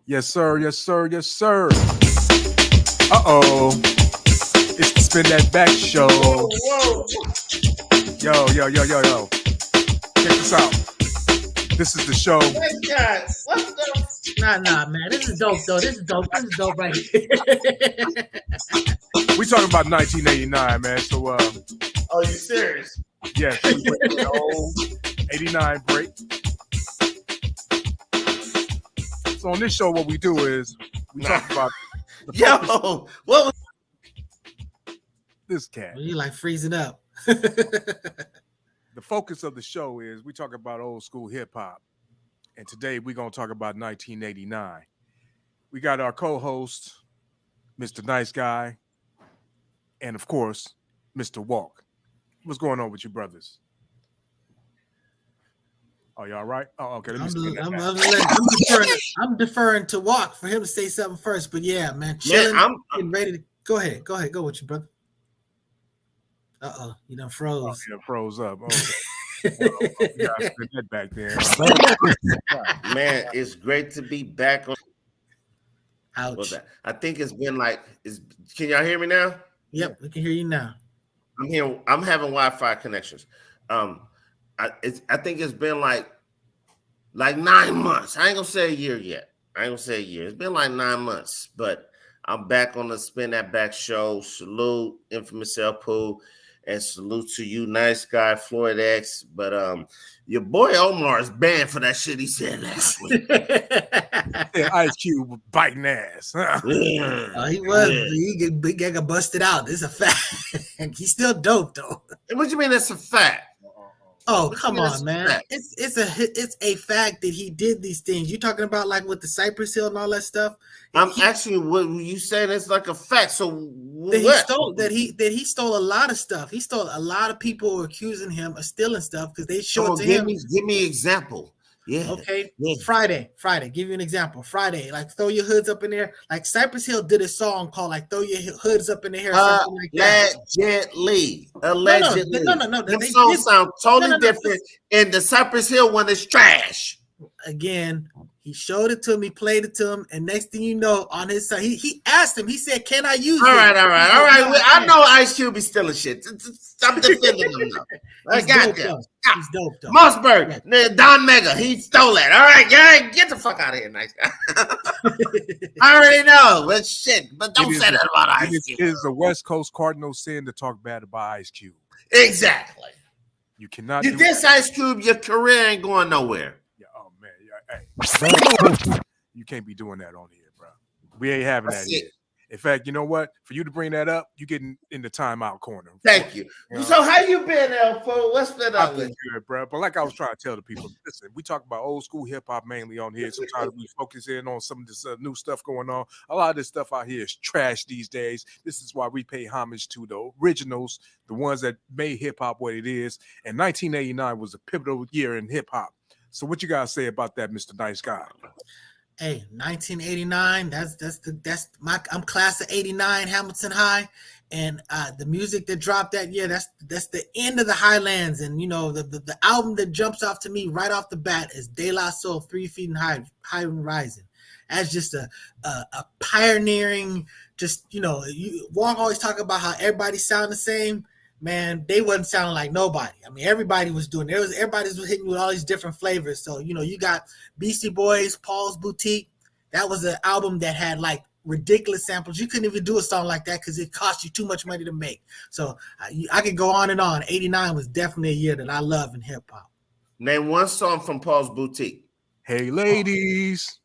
Yes, sir. Yes, sir. Yes, sir. Uh-oh. It's the Spin That Back show. Whoa. Yo, yo, yo, yo, yo. Check this out. This is the show. My God. What the? Nah, man. This is dope, though. This is dope right here. We talking about 1989, man. So, Oh, you serious? yes, we went to the old 89 break. So on this show, what we do is we talk about Yo, what was this cat. You like freezing up. The focus of the show is we talk about old school hip hop. And today we're going to talk about 1989. We got our co-host, Mr. Nice Guy, and of course, Mr. Walk. What's going on with you brothers? Oh, y'all right? Oh, okay. Let me spin that back. I'm deferring to Walk for him to say something first. But yeah, man, chilling, I'm getting ready to go ahead. Go with you, brother. You done froze. Oh, yeah, froze up. Okay. Well, you gotta spin that back there. man, it's great to be back on. Ouch. I think it's been like can y'all hear me now? Yep, we can hear you now. I'm having Wi-Fi connections. I think it's been like 9 months. I ain't gonna say a year yet. It's been like 9 months, but I'm back on the Spin That Back show. Salute, Infamous El Poo, and salute to you, Nice Guy, Floyd X. But your boy Omar is banned for that shit he said last week. Yeah, Ice Cube biting ass. He was. Yeah. He got busted out. This is a fact. And he's still dope though. What do you mean that's a fact? Oh, come on, man. It's a fact that he did these things. You talking about like with the Cypress Hill and all that stuff? Actually what you saying it's like a fact. So he stole a lot of stuff. He stole a lot of people were accusing him of stealing stuff because they showed it to him. Give me an example. Yeah. Okay. Yeah. Friday. Give you an example. Friday, like throw your hoods up in there. Like Cypress Hill did a song called like throw your hoods up in the air. Something like that. Allegedly. No. Them songs sound totally different. And the Cypress Hill one is trash. Again, he showed it to him, he played it to him, and next thing you know, on his side, he asked him, he said, "Can I use it?" All right. I know Ice Cube is stealing shit. I'm defending him now. He's dope though. Mossberg, Don Mega, he stole that. All right, get the fuck out of here, Nice Guy. I already know, but shit, but don't say that about Ice Cube. It is a West Coast Cardinal sin to talk bad about Ice Cube. Exactly. You cannot. You diss Ice Cube, your career ain't going nowhere. Oh man, hey. You can't be doing that on here, bro. We ain't having that here. In fact, you know what? For you to bring that up, you getting in the timeout corner. Thank you. So how you been, Elfo? What's been up with you? Good, bro. But like I was trying to tell the people, listen, we talk about old school hip hop mainly on here. Sometimes we focus in on some of this new stuff going on. A lot of this stuff out here is trash these days. This is why we pay homage to the originals, the ones that made hip hop what it is. And 1989 was a pivotal year in hip hop. So what you guys say about that, Mr. Nice Guy? Hey, 1989. I'm class of '89, Hamilton High, and the music that dropped that year. That's the end of the Highlands, and you know the album that jumps off to me right off the bat is De La Soul, 3 Feet and High and Rising. That's just a pioneering. Just Wong always talk about how everybody sound the same. Man, they wasn't sounding like nobody. I mean, everybody was doing it. Everybody was hitting you with all these different flavors. So, you got Beastie Boys, Paul's Boutique. That was an album that had like ridiculous samples. You couldn't even do a song like that because it cost you too much money to make. So I could go on and on. 89 was definitely a year that I love in hip hop. Name one song from Paul's Boutique. Hey, ladies.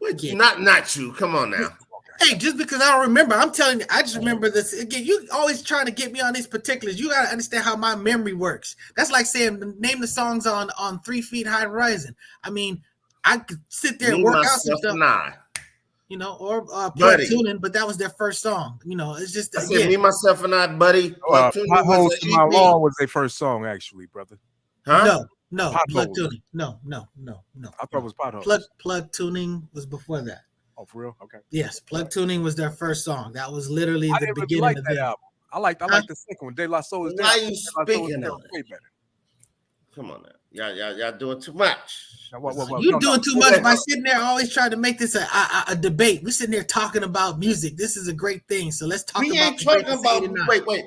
Not you. Come on now. Hey, just because I don't remember, I'm telling you, I just remember this. Again, you always trying to get me on these particulars. You got to understand how my memory works. That's like saying, name the songs on 3 Feet High and Rising. I mean, I could sit there and work out some stuff. Or Plug Tuning, but that was their first song. It's just I said, Me, Myself, and I, buddy. Potholes to My Lawn was their first song, actually, brother. Huh? No, Plug Tuning. No. I thought it was Potholes. Plug Tuning was before that. Oh, for real? Okay. Yes, Plug Tuning was their first song. That was literally the beginning like of that album. I like the second one. De La Soul is Why are you speaking of way better. Come on now, y'all doing too much. You doing too much by sitting there always trying to make this a debate. We're sitting there talking about music. This is a great thing. So let's talk we about. Ain't talking about. Wait.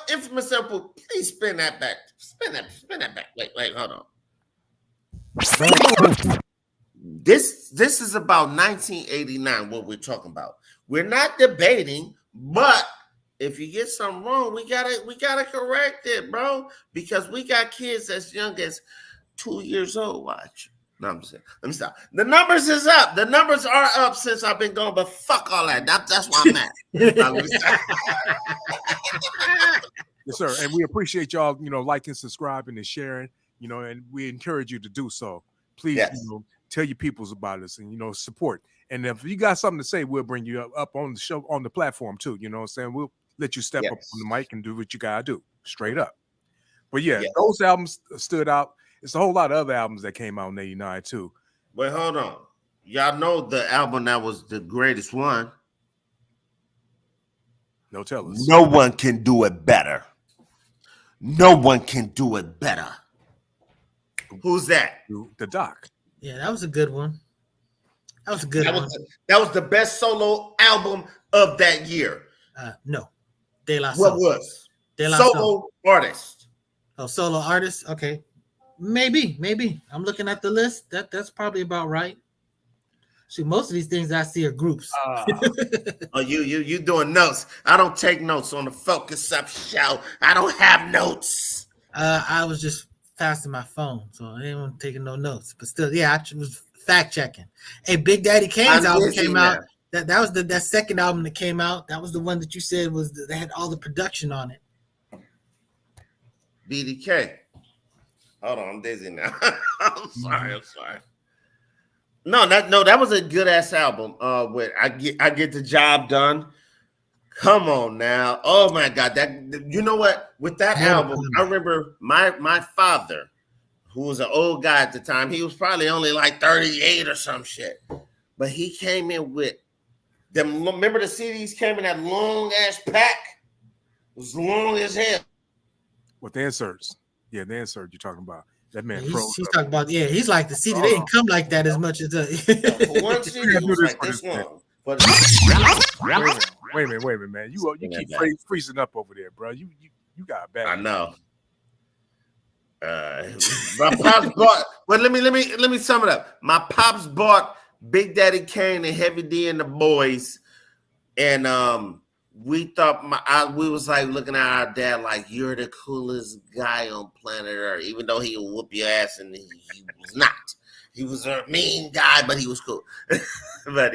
Infamous Simple, please spin that back. Spin that back. Wait, hold on. This is about 1989. What we're talking about. We're not debating, but if you get something wrong, we gotta correct it, bro. Because we got kids as young as 2 years old. Watch. No, I'm saying. Let me stop. The numbers is up. The numbers are up since I've been gone, but fuck all that. That's why I'm mad. Yes, sir. And we appreciate y'all, liking, subscribing, and sharing, and we encourage you to do so. Please, tell your peoples about us and, support. And if you got something to say, we'll bring you up on the show, on the platform too. You know what I'm saying? We'll let you step up on the mic and do what you got to do straight up. But those albums stood out. It's a whole lot of other albums that came out in 89 too. Wait, hold on. Y'all know the album that was the greatest one. No, tell us. No one can do it better. No one can do it better. Who's that? The Doc. Yeah, that was a good one. That was a good one. That was the best solo album of that year. No. De La Soul. What was? De La Solo Soul. artist. Oh, solo artist? Okay. Maybe. I'm looking at the list. That's probably about right. See, most of these things I see are groups. Oh, you doing notes? I don't take notes on the Focus Up show. I don't have notes. I was just passing my phone, so I didn't taking no notes. But still, I was fact checking. Hey, Big Daddy Kane's album came out. That was that second album that came out. That was the one that you said that had all the production on it. BDK. Hold on, I'm dizzy now. I'm sorry. No, that was a good ass album. With I get the job done. Come on now. Oh my God. That you know what? With that album, I remember my father, who was an old guy at the time, he was probably only like 38 or some shit. But he came in with them. Remember the CDs came in that long ass pack? It was long as hell. With the inserts. Yeah, the insert you're talking about. That man he's talking about, he's like the CD. They didn't come like that as much as for one CD was like this long. But wait a minute, man. You keep freezing up over there, bro. You got a bad. I know. My pops bought. Well, let me sum it up. My pops bought Big Daddy Kane and Heavy D and the Boys, and we thought we was like looking at our dad like, you're the coolest guy on planet Earth, even though he would whoop your ass, and he was not. He was a mean guy, but he was cool. But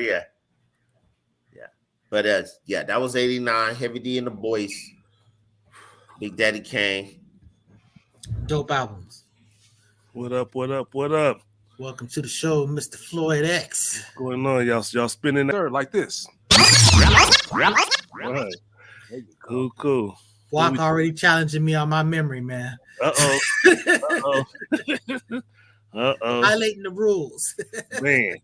but that was 89. Heavy D and the Boys, Big Daddy Kane. Dope albums. What up? Welcome to the show, Mr. Floyd X. What's going on? Y'all spinning that like this. Right. Cool. Walk already challenging me on my memory, man. Uh-oh. Violating the rules. Man,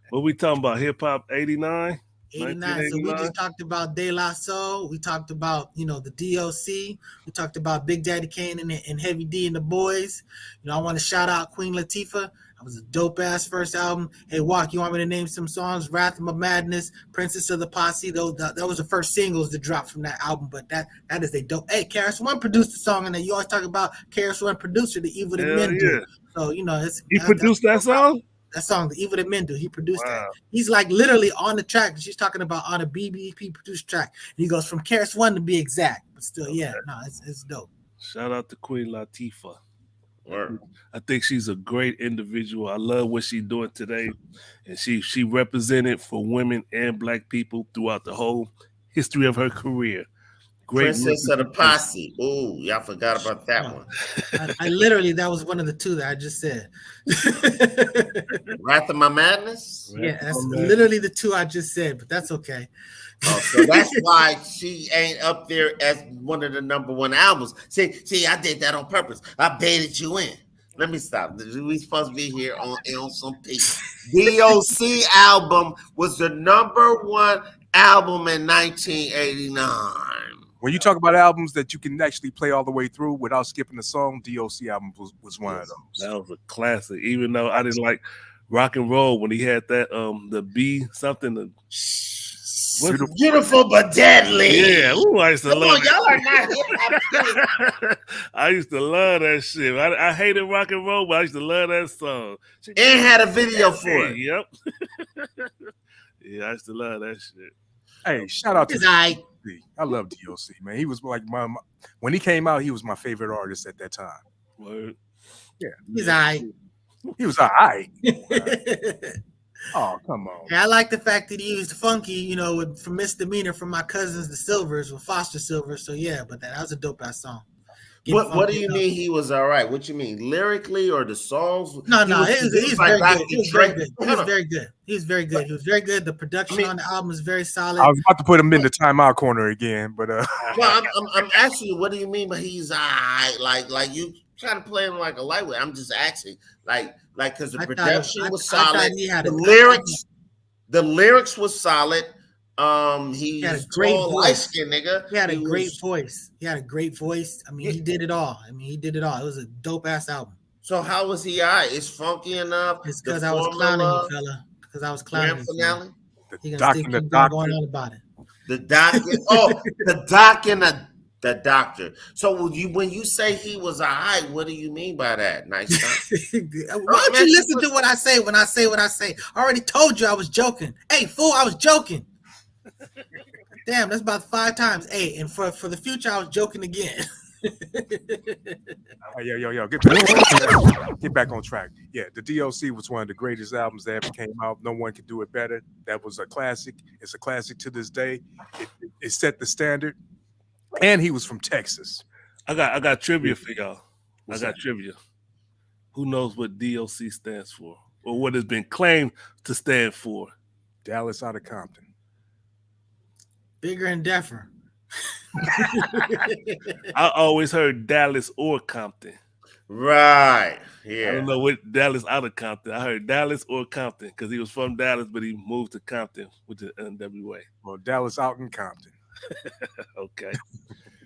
what we talking about? Hip hop 89? 89. So we just talked about De La Soul. We talked about, the DOC. We talked about Big Daddy Kane and Heavy D and the Boys. I want to shout out Queen Latifah. That was a dope ass first album. Hey, Walk, you want me to name some songs? Wrath of Madness, Princess of the Posse. That was the first singles that dropped from that album. But that is a dope. Hey, Karis One produced the song, and then you always talk about Karis One producer, The Evil That Men Do. So he produced that song. That song, The Evil That Men Do, he produced that. He's like literally on the track. She's talking about on a BBP produced track. And he goes from Karis One to be exact. But still, it's dope. Shout out to Queen Latifah. I think she's a great individual. I love what she's doing today. And she represented for women and black people throughout the whole history of her career. Great Princess of the Posse. Oh, y'all forgot about that one. I literally, that was one of the two that I just said. Wrath of My Madness? Yeah, that's literally the two I just said, but that's okay. Oh, so that's why she ain't up there as one of the number one albums. See, I did that on purpose. I baited you in. Let me stop. We supposed to be here on some peace. DOC album was the number one album in 1989. When you talk about albums that you can actually play all the way through without skipping a song, DOC album was one of those. That was a classic. Even though I didn't like rock and roll when he had that the B something. Beautiful but deadly. Yeah, ooh, I used to love on, y'all are not hip-hop. I used to love that shit. I hated rock and roll, but I used to love that song. And had a video for it. Yep. Yeah, I used to love that shit. Hey, shout out to I love DOC, man. He was like when he came out, he was my favorite artist at that time. Word. Yeah, He's all right. he was all right. Oh, come on. Yeah, I like the fact that he used funky, from Misdemeanor from My Cousins the Silvers with Foster Silver. So yeah, but that was a dope ass song. What do you mean he was all right? What you mean, lyrically or the songs? No, he's very good. He was very good. He was very good. He was very good. The production on the album is very solid. I was about to put him in the timeout corner again, but well, I'm asking you, what do you mean by he's all right? Like you trying to play him like a lightweight. I'm just asking, like because the production was solid. The lyrics was solid. He had a great voice. Nigga. He had a great voice. He had a great voice. I mean, he did it all. It was a dope ass album. So how was he? It's funky enough. It's because I was clowning you, fella. Because I was clowning you. The doc and the doctor. Going on about it. The doc. The doc and the doctor. So when you say he was all right, what do you mean by that? Nice. Why don't you listen to what I say when I say what I say? I already told you I was joking. Hey, fool, I was joking. Damn, that's about 5 times. Hey, and for the future, I was joking again. Yo, get back on track. Yeah, the DOC was one of the greatest albums that ever came out. No one could do it better. That was a classic. It's a classic to this day. It set the standard. And he was from Texas. I got trivia for y'all. Trivia. Who knows what DOC stands for, or what has been claimed to stand for? Dallas out of Compton. Bigger and deafer. I always heard Dallas or Compton. Right. Yeah. I don't know what Dallas out of Compton. I heard Dallas or Compton because he was from Dallas, but he moved to Compton with the NWA. Well, Dallas out in Compton. Okay.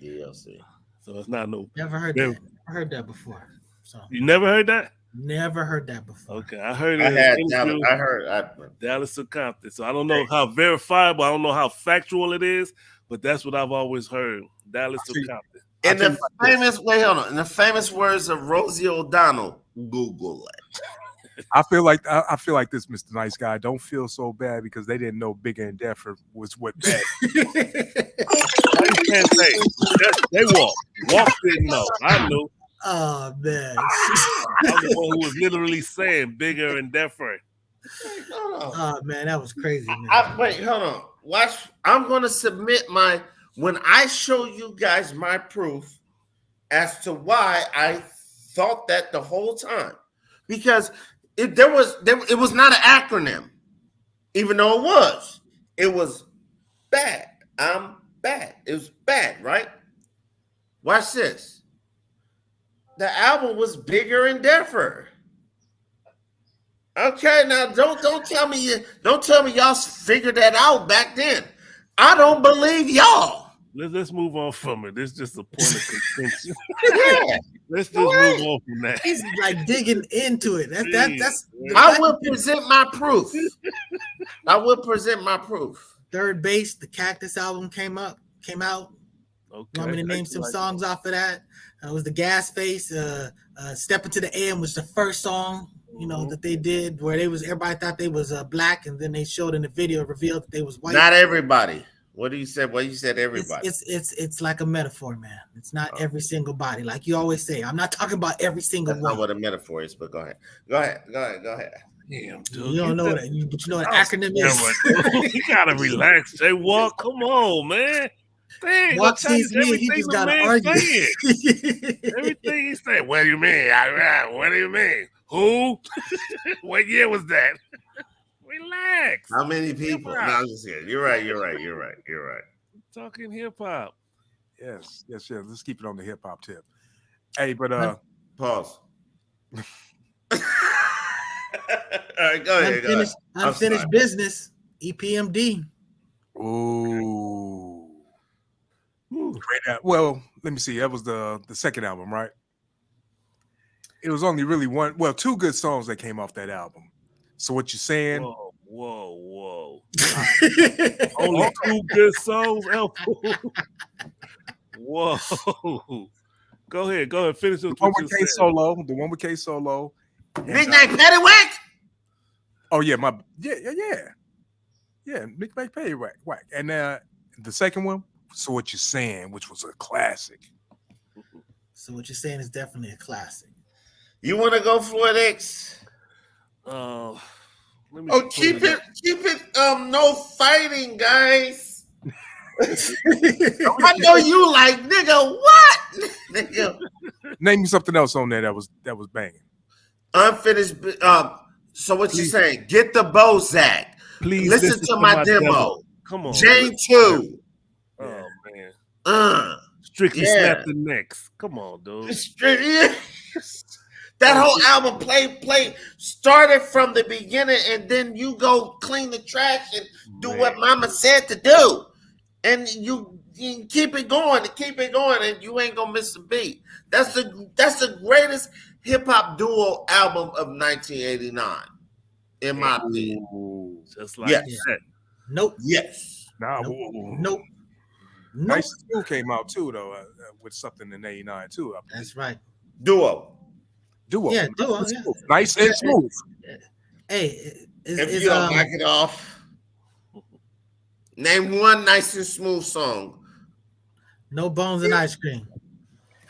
DLC. So it's not no. Never heard that. Never heard that before. So you never heard that? Never heard that before. Okay, I heard it. I heard Dallas or Compton. So I don't know how verifiable. I don't know how factual it is, but that's what I've always heard. Dallas or Compton. In the famous in the famous words of Rosie O'Donnell, Google it. I feel like this, Mr. Nice Guy. Don't feel so bad because they didn't know Bigger and Deffer was what bad. They walk didn't know. I knew. Oh man, I'm the one who was literally saying Bigger and Deffer. Oh man, that was crazy. Man. Wait, hold on. Watch. I'm gonna submit when I show you guys my proof as to why I thought that the whole time, because it was not an acronym, even though it was bad. I'm bad. It was bad, right? Watch this. The album was Bigger and Deffer. Okay, now don't tell me y'all figured that out back then. I don't believe y'all. Let's move on from it. This is just a point of contention. Yeah. Let's just move on from that. He's like digging into it. That's. I will present my proof. Third Base, the Cactus album came out. Okay. Want me to name some songs off of that? It was the Gas Face. Step Into the AM was the first song, that they did where everybody thought they was black, and then they showed in the video, revealed that they was white. Not everybody. What do you say? Well, you said everybody. It's like a metaphor, man. It's not every single body, like you always say. I'm not talking about every single That's one. not what a metaphor is, but go ahead. Damn, dude. You don't know that, but you know what an acronym is. You gotta relax, Jay Walk. Come on, man. Dang, Walk sees me. He just gotta argue. Everything he said. What do you mean? What do you mean? Who? What year was that? Relax. How many people? No, I'm just kidding. You're right. Talking hip hop. Yes. Let's keep it on the hip hop tip. Hey, but pause. All right, go ahead. Unfinished business. EPMD. Ooh. Well, let me see. That was the second album, right? It was only really two good songs that came off that album. So what you saying? Whoa. Only 2 good songs, Elful. Whoa. Go ahead. Finish The with one what with you K said. Solo. The one with K Solo. Nickname Paddywhack. Oh yeah, Nickname Paddywhack. And the second one. So what you saying? Which was a classic. So what you're saying is definitely a classic. You want to go for it, X? Let me keep it. No fighting, guys. I know you like nigga. What, nigga? Name me something else on there that was banging. Unfinished. So what you saying? Get the Bozak. Please listen to my demo. Come on, Jane 2. Oh man. Strictly Snap the Necks. Come on, dude. That whole album play started from the beginning, and then you go clean the trash and do what Mama said to do, and you keep it going, and you ain't gonna miss a beat. That's the greatest hip hop duo album of 1989, in my opinion. Just like that. Nope. Yes. Nope. Nice and Smooth came out too, though, with something in '89 too. That's right. Duo. Yeah, duo. Yeah. Nice and Smooth. Hey, if you don't like it off, name one Nice and Smooth song. No Bones and Ice Cream.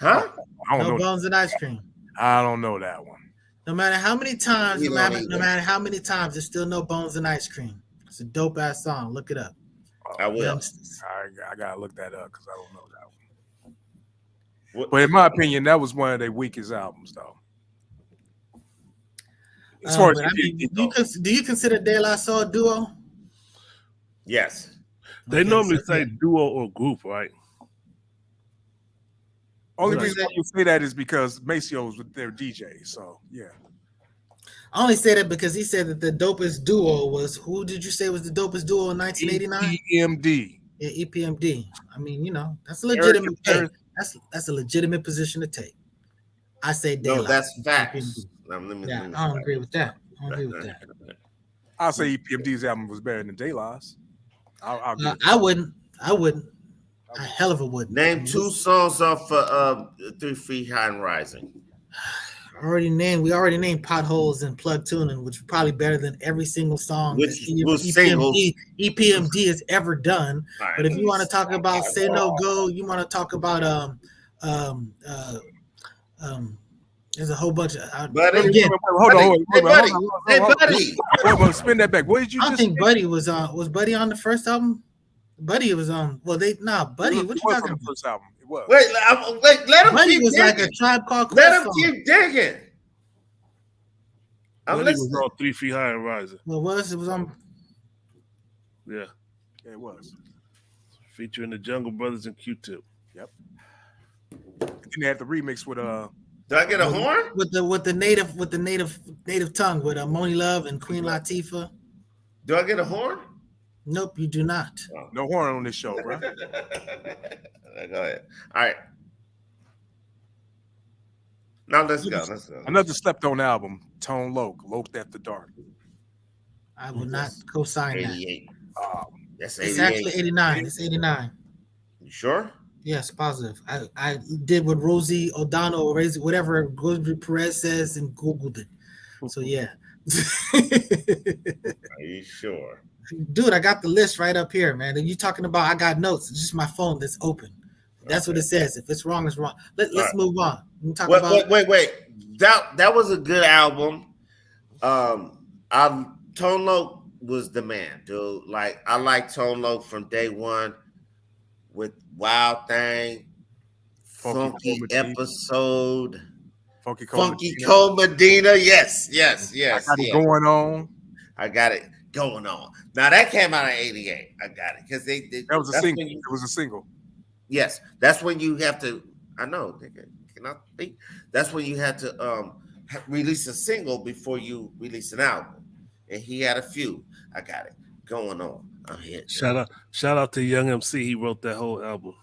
Huh? No Bones and Ice Cream. I don't know that one. No matter how many times, no matter how many times, there's still No Bones and Ice Cream. It's a dope ass song. Look it up. I will. I gotta look that up because I don't know that one. But in my opinion, that was one of their weakest albums, though. As far as do you consider De La Soul a duo? Yes. They normally say duo or group, right? Only reason why you say that is because Maceo was with their DJ. So yeah. I only say that because he said that the dopest duo was, who did you say was the dopest duo in 1989? EPMD. Yeah, EPMD. I mean, that's a legitimate. That's a legitimate position to take. I say De La. No, that's facts. I don't agree with that. I'll say EPMD's album was better than De La's. I wouldn't. A hell of a wouldn't. Name 2 songs off 3 Feet High and Rising. We already named Potholes and Plug Tuning, which is probably better than every single song that EPMD has ever done. Right. But if you want to talk about Say No Go, you want to talk about there's a whole bunch of Buddy. Spin that back. What did you? I think Buddy was Buddy on the first album. Buddy was on. Buddy. What you talking about? First album. It was. Wait. Let him Buddy keep was digging. like a Tribe Called Quest. Let him song. keep digging. Buddy was on 3 Feet High and Rising. Well, it was on. Yeah, it was featuring the Jungle Brothers and Q-Tip. Yep. And they had the remix with Do I get a horn? With the native tongue with Moni Love and Queen Latifah. Do I get a horn? Nope, you do not. Oh. No horn on this show, bro. Go ahead. All right. Now let's go. Another slept on album, Tone Loc, Loped After Dark. I will not co-sign 88. that. That's 88. It's actually 89. It's 89. You sure? Yes, positive. I did what Rosie O'Donnell or whatever Rosie Perez says and Googled it. So yeah. Are you sure? Dude, I got the list right up here, man. And you talking about I got notes. It's just my phone that's open. That's what it says. If it's wrong, it's wrong. Let's move on. Wait. That was a good album. Tone Loc was the man, dude. Like I like Tone Loc from day one with Wild Thing, Funky Episode, Funky Cole Medina. Yes. I got it going on. I got it going on. Now that came out in '88. I got it because that was a single. It was a single. Yes, that's when you have to. I know. Cannot think. That's when you had to release a single before you release an album, and he had a few. I got it going on. I'm here. Shout out to Young MC. He wrote that whole album.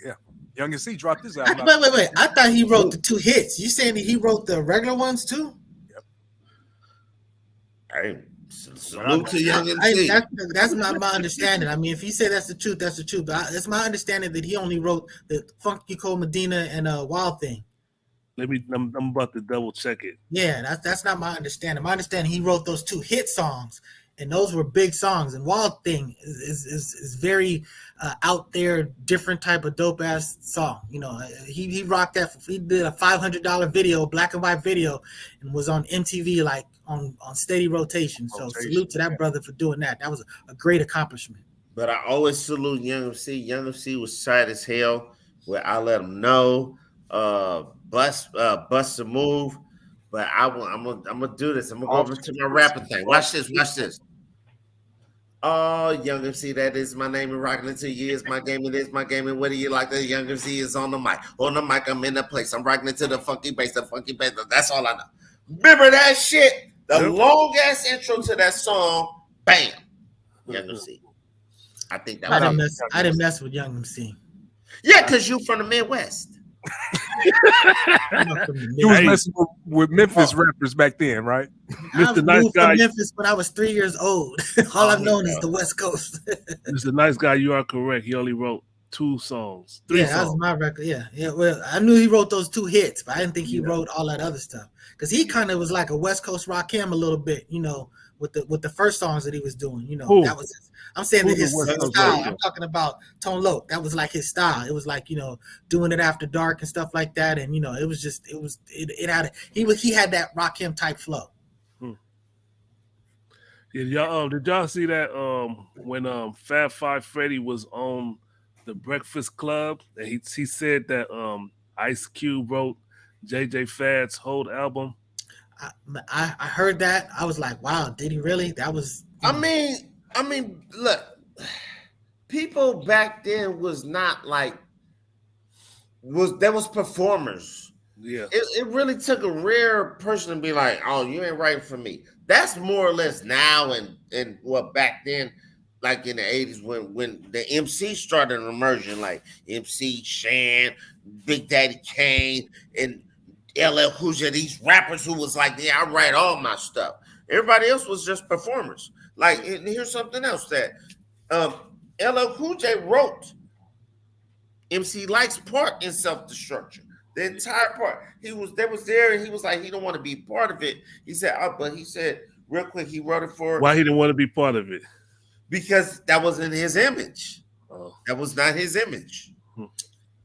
Yeah. Young and C dropped this album. Wait. I thought he wrote the 2 hits. You saying that he wrote the regular ones too? Hey, salute to Young MC. That's not my understanding. I mean, if you say that's the truth, that's the truth. But it's my understanding that he only wrote the Funky Cold Medina and Wild Thing. I'm about to double check it. Yeah, that's not my understanding. My understanding, he wrote those 2 hit songs, and those were big songs. And Wild Thing is very out there, different type of dope ass song. You know, he rocked that. He did a $500 video, black and white video, and was on MTV like on steady rotation. So salute to that brother for doing that. That was a great accomplishment. But I always salute Young MC. Young MC was tight as hell. Where I let him know, bust a move. But I'm gonna do this. I'm gonna go over to my rapper thing. Watch this. Oh, Young MC, that is my name. And rocking it to you is my game. It is my game. And what do you like? The Young MC is on the mic. On the mic, I'm in the place. I'm rocking it to the funky bass. That's all I know. Remember that shit? The long ass intro to that song. Bam. Young MC. I think that I didn't mess with Young MC. Yeah, because you from the Midwest. You was messing with Memphis rappers back then, right? Mr. Nice Guy. From Memphis when I was 3 years old. All I've known is the West Coast. Mr. Nice Guy, you are correct. He only wrote 2 songs. 3 songs. That was my record. Yeah. Well, I knew he wrote those 2 hits, but I didn't think he wrote all that other stuff. Because he kind of was like a West Coast Rakim a little bit, you know, with the first songs that he was doing. You know, that was I'm saying that his style. I'm talking about Tone Loc. That was like his style. It was like, you know, doing it after dark and stuff like that. And you know, he had that Rakim type flow. Yeah, did y'all see that when Fab Five Freddy was on the Breakfast Club and he said that Ice Cube wrote JJ Fad's whole album? I heard that. I was like, wow, did he really? That was. I mean, look, people back then was not like there was performers. Yeah, it really took a rare person to be like, oh, you ain't writing for me. That's more or less now and what back then, like in the 80s when the MC started emerging, like MC Shan, Big Daddy Kane, and LL Cool J, these rappers who was like, yeah, I write all my stuff. Everybody else was just performers. Like, and here's something else that LL Cool J wrote MC Lyte's part in Self-Destruction. The entire part. He was there and he was like, he don't want to be part of it. He said, but he said real quick, he wrote it for. Why he didn't want to be part of it? Because that wasn't his image. Oh. That was not his image.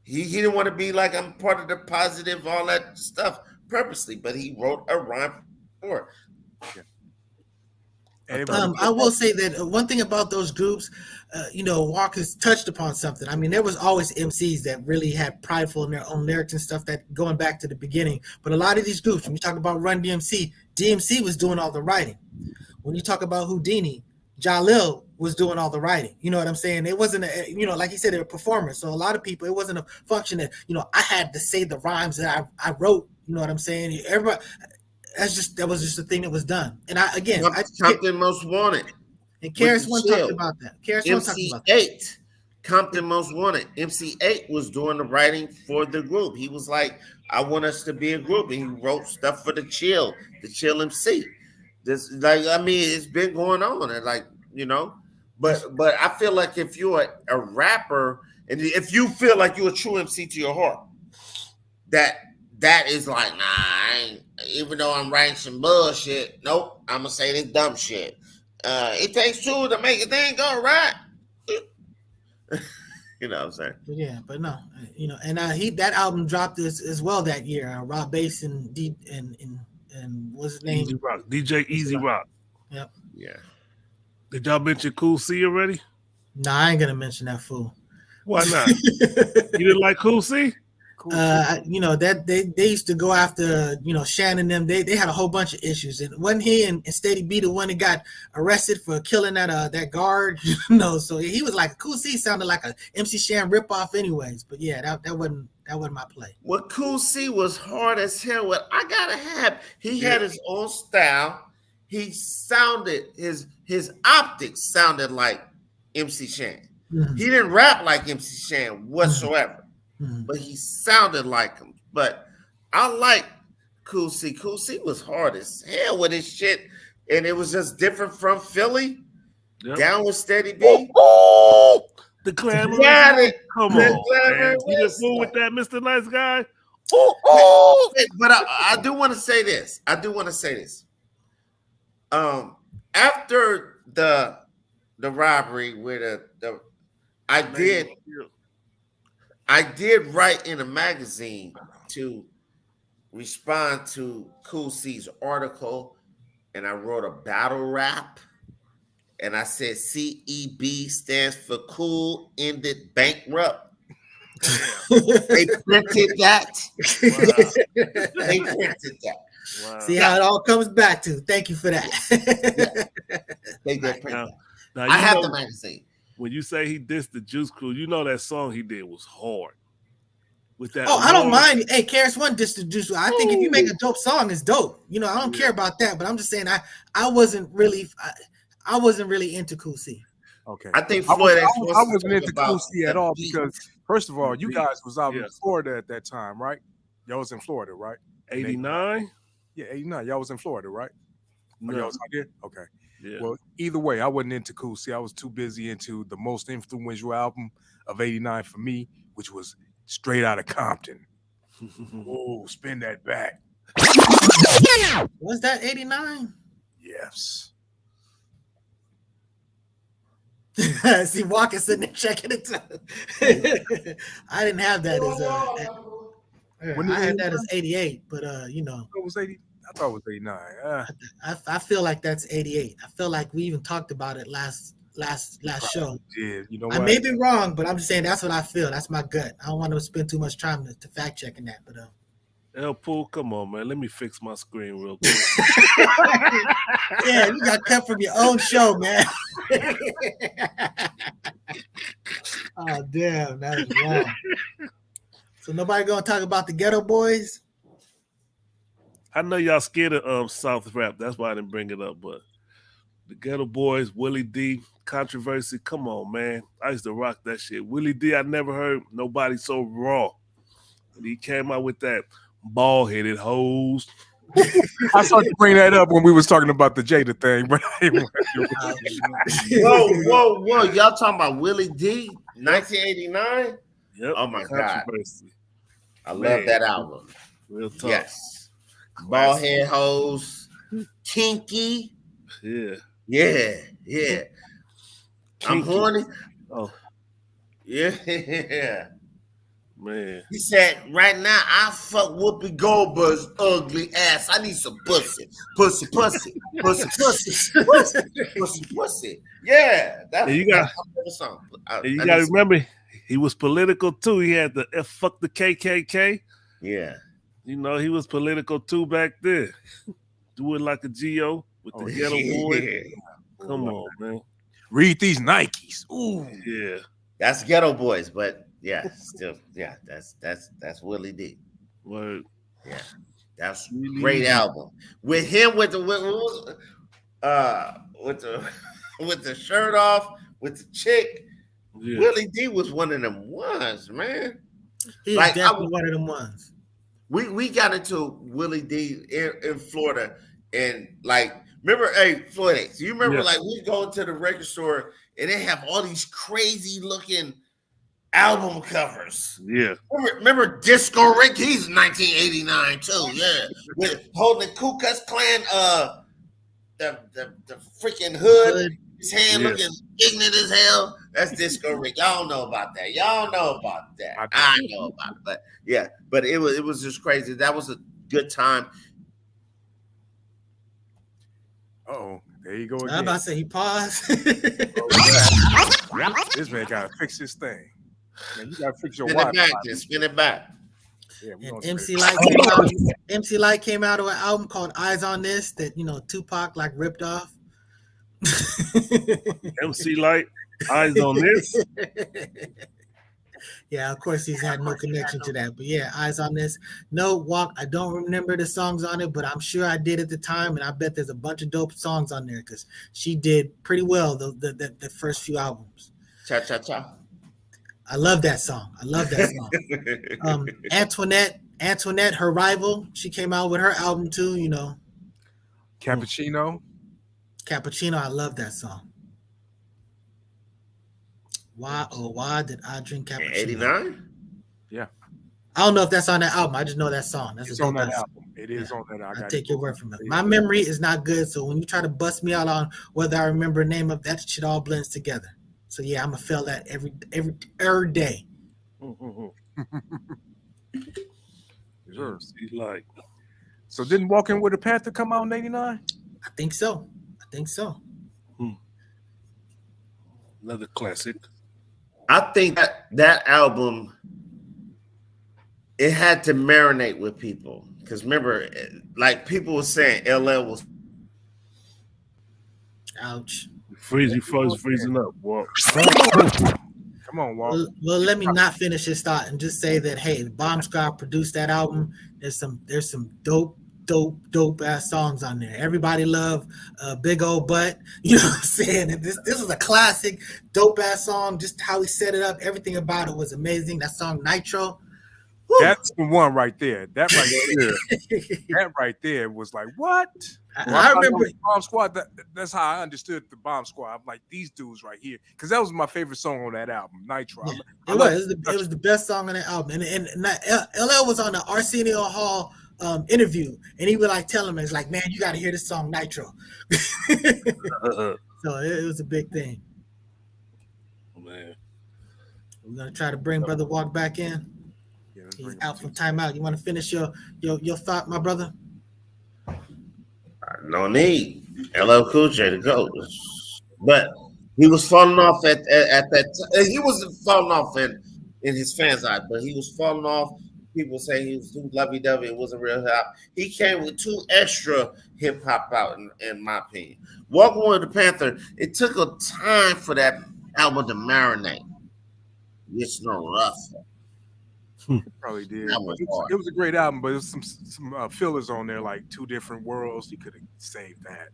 He didn't want to be like, I'm part of the positive, all that stuff purposely, but he wrote a rhyme for it. I will say that one thing about those groups, you know, Walker's touched upon something. I mean, there was always MCs that really had prideful in their own lyrics and stuff, that going back to the beginning. But a lot of these groups, when you talk about Run DMC, DMC was doing all the writing. When you talk about Houdini, Jalil was doing all the writing. You know what I'm saying? It wasn't, you know, like you said, they were performers. So a lot of people, it wasn't a function that, you know, I had to say the rhymes that I wrote. You know what I'm saying? Everybody. That was just the thing that was done. And Compton Most Wanted. And Karis One talked about that. MC8, Compton Most Wanted. MC8 was doing the writing for the group. He was like, I want us to be a group. And he wrote stuff for the Chill MC. This, like, I mean, it's been going on, and like, you know, but I feel like if you're a rapper and if you feel like you're a true MC to your heart, that is like, nah, I ain't, even though I'm writing some bullshit, nope, I'm gonna say this dumb shit. It takes two to make a thing go right. You know what I'm saying? Yeah, but no, you know, and that album dropped as well that year. Rob Bass and what's his name? Easy Rock, DJ Easy Rock. Yep. Yeah. Did y'all mention Cool C already? Nah, I ain't gonna mention that fool. Why not? You didn't like Cool C? You know, that they used to go after, you know, Shannon them. They had a whole bunch of issues, and wasn't he and Steady B the one that got arrested for killing that guard? You know, so he was like, Cool C sounded like a MC Shan ripoff, anyways. But yeah, that wasn't my play. Well, Cool C was hard as hell. What I gotta have, he had his own style. He sounded his optics sounded like MC Shan. Mm-hmm. He didn't rap like MC Shan whatsoever. but he sounded like him. But I like Cool C. Cool C was hard as hell with his shit, and it was just different from Philly. Yep. Down with Steady B. The glamour. Got it. Come The on, glamour man. You didn't was fool with that, Mr. Nice Guy. But I do want to say this. After the robbery where I did write in a magazine to respond to Cool C's article, and I wrote a battle rap, and I said CEB stands for Cool Ended Bankrupt. They printed that. Wow. They printed that. Wow. See how it all comes back to. Thank you for that. They did print Now, that. now I you have know, the magazine. when you say he dissed the Juice Crew, you know that song he did was hard. With that, Oh, I don't mind. Hey, KRS One distribution. I think if you make a dope song, it's dope. You know, I don't care about that. But I'm just saying, I wasn't really into Cool C. Okay. I think I Floyd. wasn't into Cool C at all because, first of all, you guys was out in Florida at that time, right? Y'all was in Florida, right? 89? Yeah, 89. Y'all was in Florida, right? No. Y'all was out there? Okay. Yeah. Well, either way, I wasn't into Cool C. I was too busy into the most influential album of 89 for me, which was Straight Outta Compton. Oh, spin that back. Was that 89? Yes. See, Walker sitting there checking it. I didn't have that as I had that as 88, but you know, It was 80. I thought it was 89. I feel like that's 88. I feel like we even talked about it last show. Yeah, you know I what? may be wrong, but I'm just saying that's what I feel. That's my gut. I don't want to spend too much time to fact checking that, but El Pool, come on, man. Let me fix my screen real quick. yeah, you got cut from your own show, man. Oh damn, that is wrong. So nobody gonna talk about the Ghetto Boys? I know y'all scared of South rap. That's why I didn't bring it up. But the Ghetto Boys, Willie D, controversy. Come on, man. I used to rock that shit. Willie D, I never heard nobody so raw. And he came out with that bald-headed hose. I started to bring that up when we was talking about the Jada thing, but Whoa. Y'all talking about Willie D, 1989? Yep. Oh my God. I Man. love that album. Real tough. Yes. Bald head hose, kinky. Yeah. Yeah. I'm Kinky. horny. Oh, Yeah. man. He said, right now, I fuck Whoopi Goldberg's ugly ass. I need some pussy. Pussy. Yeah. That's And you got- that's my favorite song. And you got to remember, he was political too. He had the fuck the KKK. Yeah. You know, he was political too back there. Do it like a Geo with the Ghetto Boys. Come on, man. read these Nikes. Ooh. Yeah. That's Ghetto Boys, but yeah, still, yeah, that's Willie D. Word. Yeah, that's Really? great album. With him with the with the shirt off, with the chick. Yeah. Willie D was one of them ones, man. He's Like, definitely one of them ones. We got into Willie D in Florida, and like, remember, hey, Floyd, so you remember, like, we go to the record store and they have all these crazy looking album covers. Yeah. Remember Disco Rick? He's 1989 too. Yeah, with holding the Ku Klux Klan, the freaking hood. His hand looking ignorant as hell. That's Disco Rick. Y'all know about that. I know about it. But yeah, but it was just crazy. That was a good time. Oh, there you go again. I'm about to say he paused. This man gotta fix his thing. Man, you gotta fix your Spin it Wi-Fi. back. Just spin it back. Yeah, we And gonna MC spin it. Light came out of an album called Eyes on This that Tupac like ripped off. MC Light, Eyes on This. Yeah, of course he's had no connection to that, but yeah, Eyes on This. No Walk. I don't remember the songs on it, but I'm sure I did at the time, and I bet there's a bunch of dope songs on there because she did pretty well the first few albums. Cha cha cha. I love that song. I love that song. Antoinette, her rival, she came out with her album too. You know, Cappuccino. Cappuccino. I love that song. Why did I drink cappuccino? 89? Yeah. I don't know if that's on that album. I just know that song. That's It's a on dope that ass album. It is on that. I got take it. your word from it. My memory is not good, so when you try to bust me out on whether I remember the name of that, shit all blends together. So yeah, I'm gonna feel that every day. Sure. See, like, So didn't Walking with a Panther come out in '89? I think so. another classic. I think that album, it had to marinate with people. Because remember, like people were saying, LL was. Ouch. Freezing up. Well, Come on, Walt. Well, let me not finish this thought and just say that hey, the Bomb Squad produced that album. There's some dope ass songs on there. Everybody love Big Old Butt. You know what I'm saying? And this is a classic, dope ass song. Just how he set it up, everything about it was amazing. That song Nitro. Woo. That's the one right there. That right there was like, what? I remember Bomb Squad. That's how I understood the Bomb Squad. I'm like, these dudes right here, because that was my favorite song on that album, Nitro. Yeah, it was the best song on the album, and LL was on the Arsenio Hall interview, and he would like tell him, it's like, man, you got to hear this song Nitro. So it was a big thing. Man, we're gonna try to bring Brother Walk back in. Yeah, he's out from timeout. You want to finish your thought, my brother? No need. LL Cool J to go. But he was falling off at that time. He wasn't falling off in his fans' eye, but he was falling off. People say he was too lovey-dovey. It wasn't real hip hop. He came with too extra hip hop out, in my opinion. Walking with the Panther, it took a time for that album to marinate. It's no rough. It probably did. It was a great album, but there's some fillers on there, like Two Different Worlds. You could have saved that.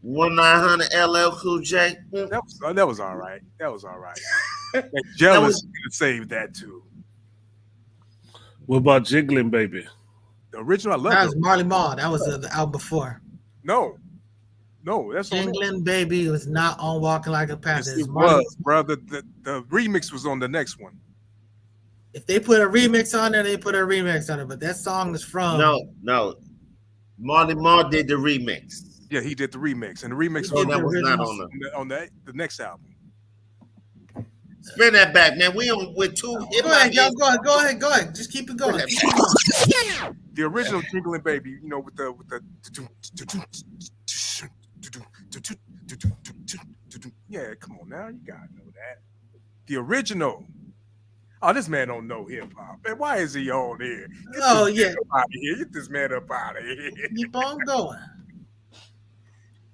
1-900 LL Cool J. That was all right. That was all right. Jealous could have saved that too. What about Jiggling Baby? The original, I love that. Was Marley Marl. That was the album before. No, that's Jiggling Baby was not on Walking Like a Panther. Yes, it was, brother. The remix was on the next one. If they put a remix on there, they put a remix on it. But that song is from no. Marley Marl did the remix. Yeah, he did the remix, and the remix was not on the next album. Spin that back, man. We on with two. Go ahead, y'all. Go ahead. Just keep it going. The original Jiggling Baby, you know, with the yeah, come on now, you gotta know that. The original. Oh, this man don't know hip hop. Man, why is he on here? Get this man up out of here. Keep on going.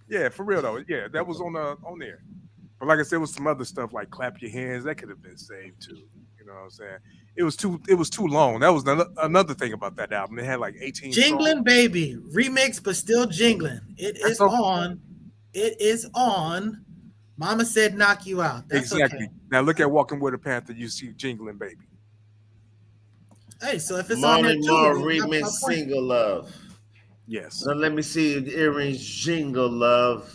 Yeah, for real though. Yeah, that was on there. But like I said, it was some other stuff like Clap Your Hands that could have been saved too. You know what I'm saying? It was too long. That was another thing about that album. It had like 18 Jingling songs. Baby remix, but still jingling. It is on. Mama Said Knock You Out. That's exactly. Okay. Now look at Walking with a Panther. You see Jingling Baby. Hey, so if it's on there too, remix Single Love. Yes. So let me see the earrings Jingle Love.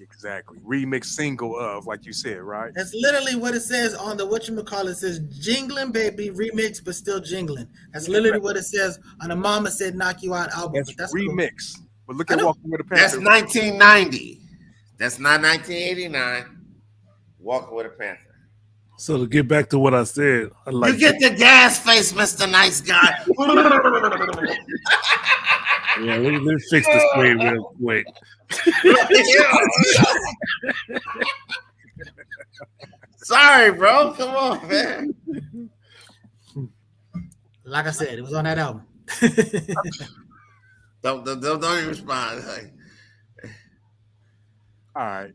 Exactly. Remix single of, like you said, right? That's literally what it says on the whatchamacallit. It says Jingling Baby remix, but still jingling. That's literally what it says on the Mama Said Knock You Out album. That's remix. Cool. But look at Walking with a Panther. That's 1990. That's not 1989. Walking with a Panther. So to get back to what I said, you get the gas face, Mr. Nice Guy. Yeah, let me fix the screen real quick. Sorry, bro. Come on, man. Like I said, it was on that album. Don't even respond. All right.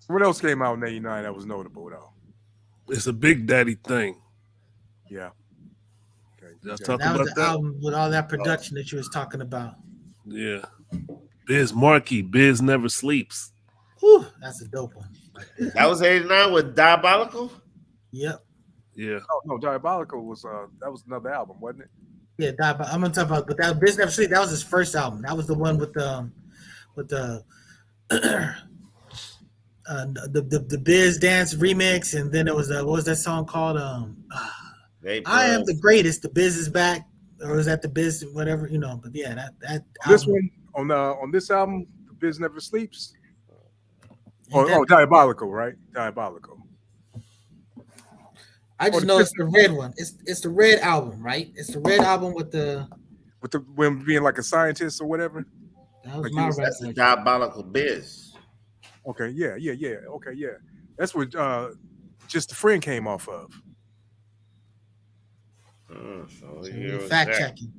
What else came out in '89 that was notable though? It's a Big Daddy thing. Yeah. Okay. That was the album with all that production that you was talking about. Yeah. Biz Markie, Biz Never Sleeps. Whew, that's a dope one. That was '89 with Diabolical? Yep. Yeah. Oh no, Diabolical was that was another album, wasn't it? Yeah, I'm gonna talk about, but that Biz Never Sleep. That was his first album. That was the one with the the Biz Dance remix, and then it was what was that song called? I Am the Greatest. The Biz is back, or was that the Biz whatever But yeah, that This album, one on this album, The Biz Never Sleeps. that, Diabolical, right? Diabolical. I just know it's the red one. It's the red album, right? It's the red album with the when being like a scientist or whatever. That was Like my That's the Diabolical Biz. Okay, yeah. Okay, yeah. That's what Just a Friend came off of. So fact checking.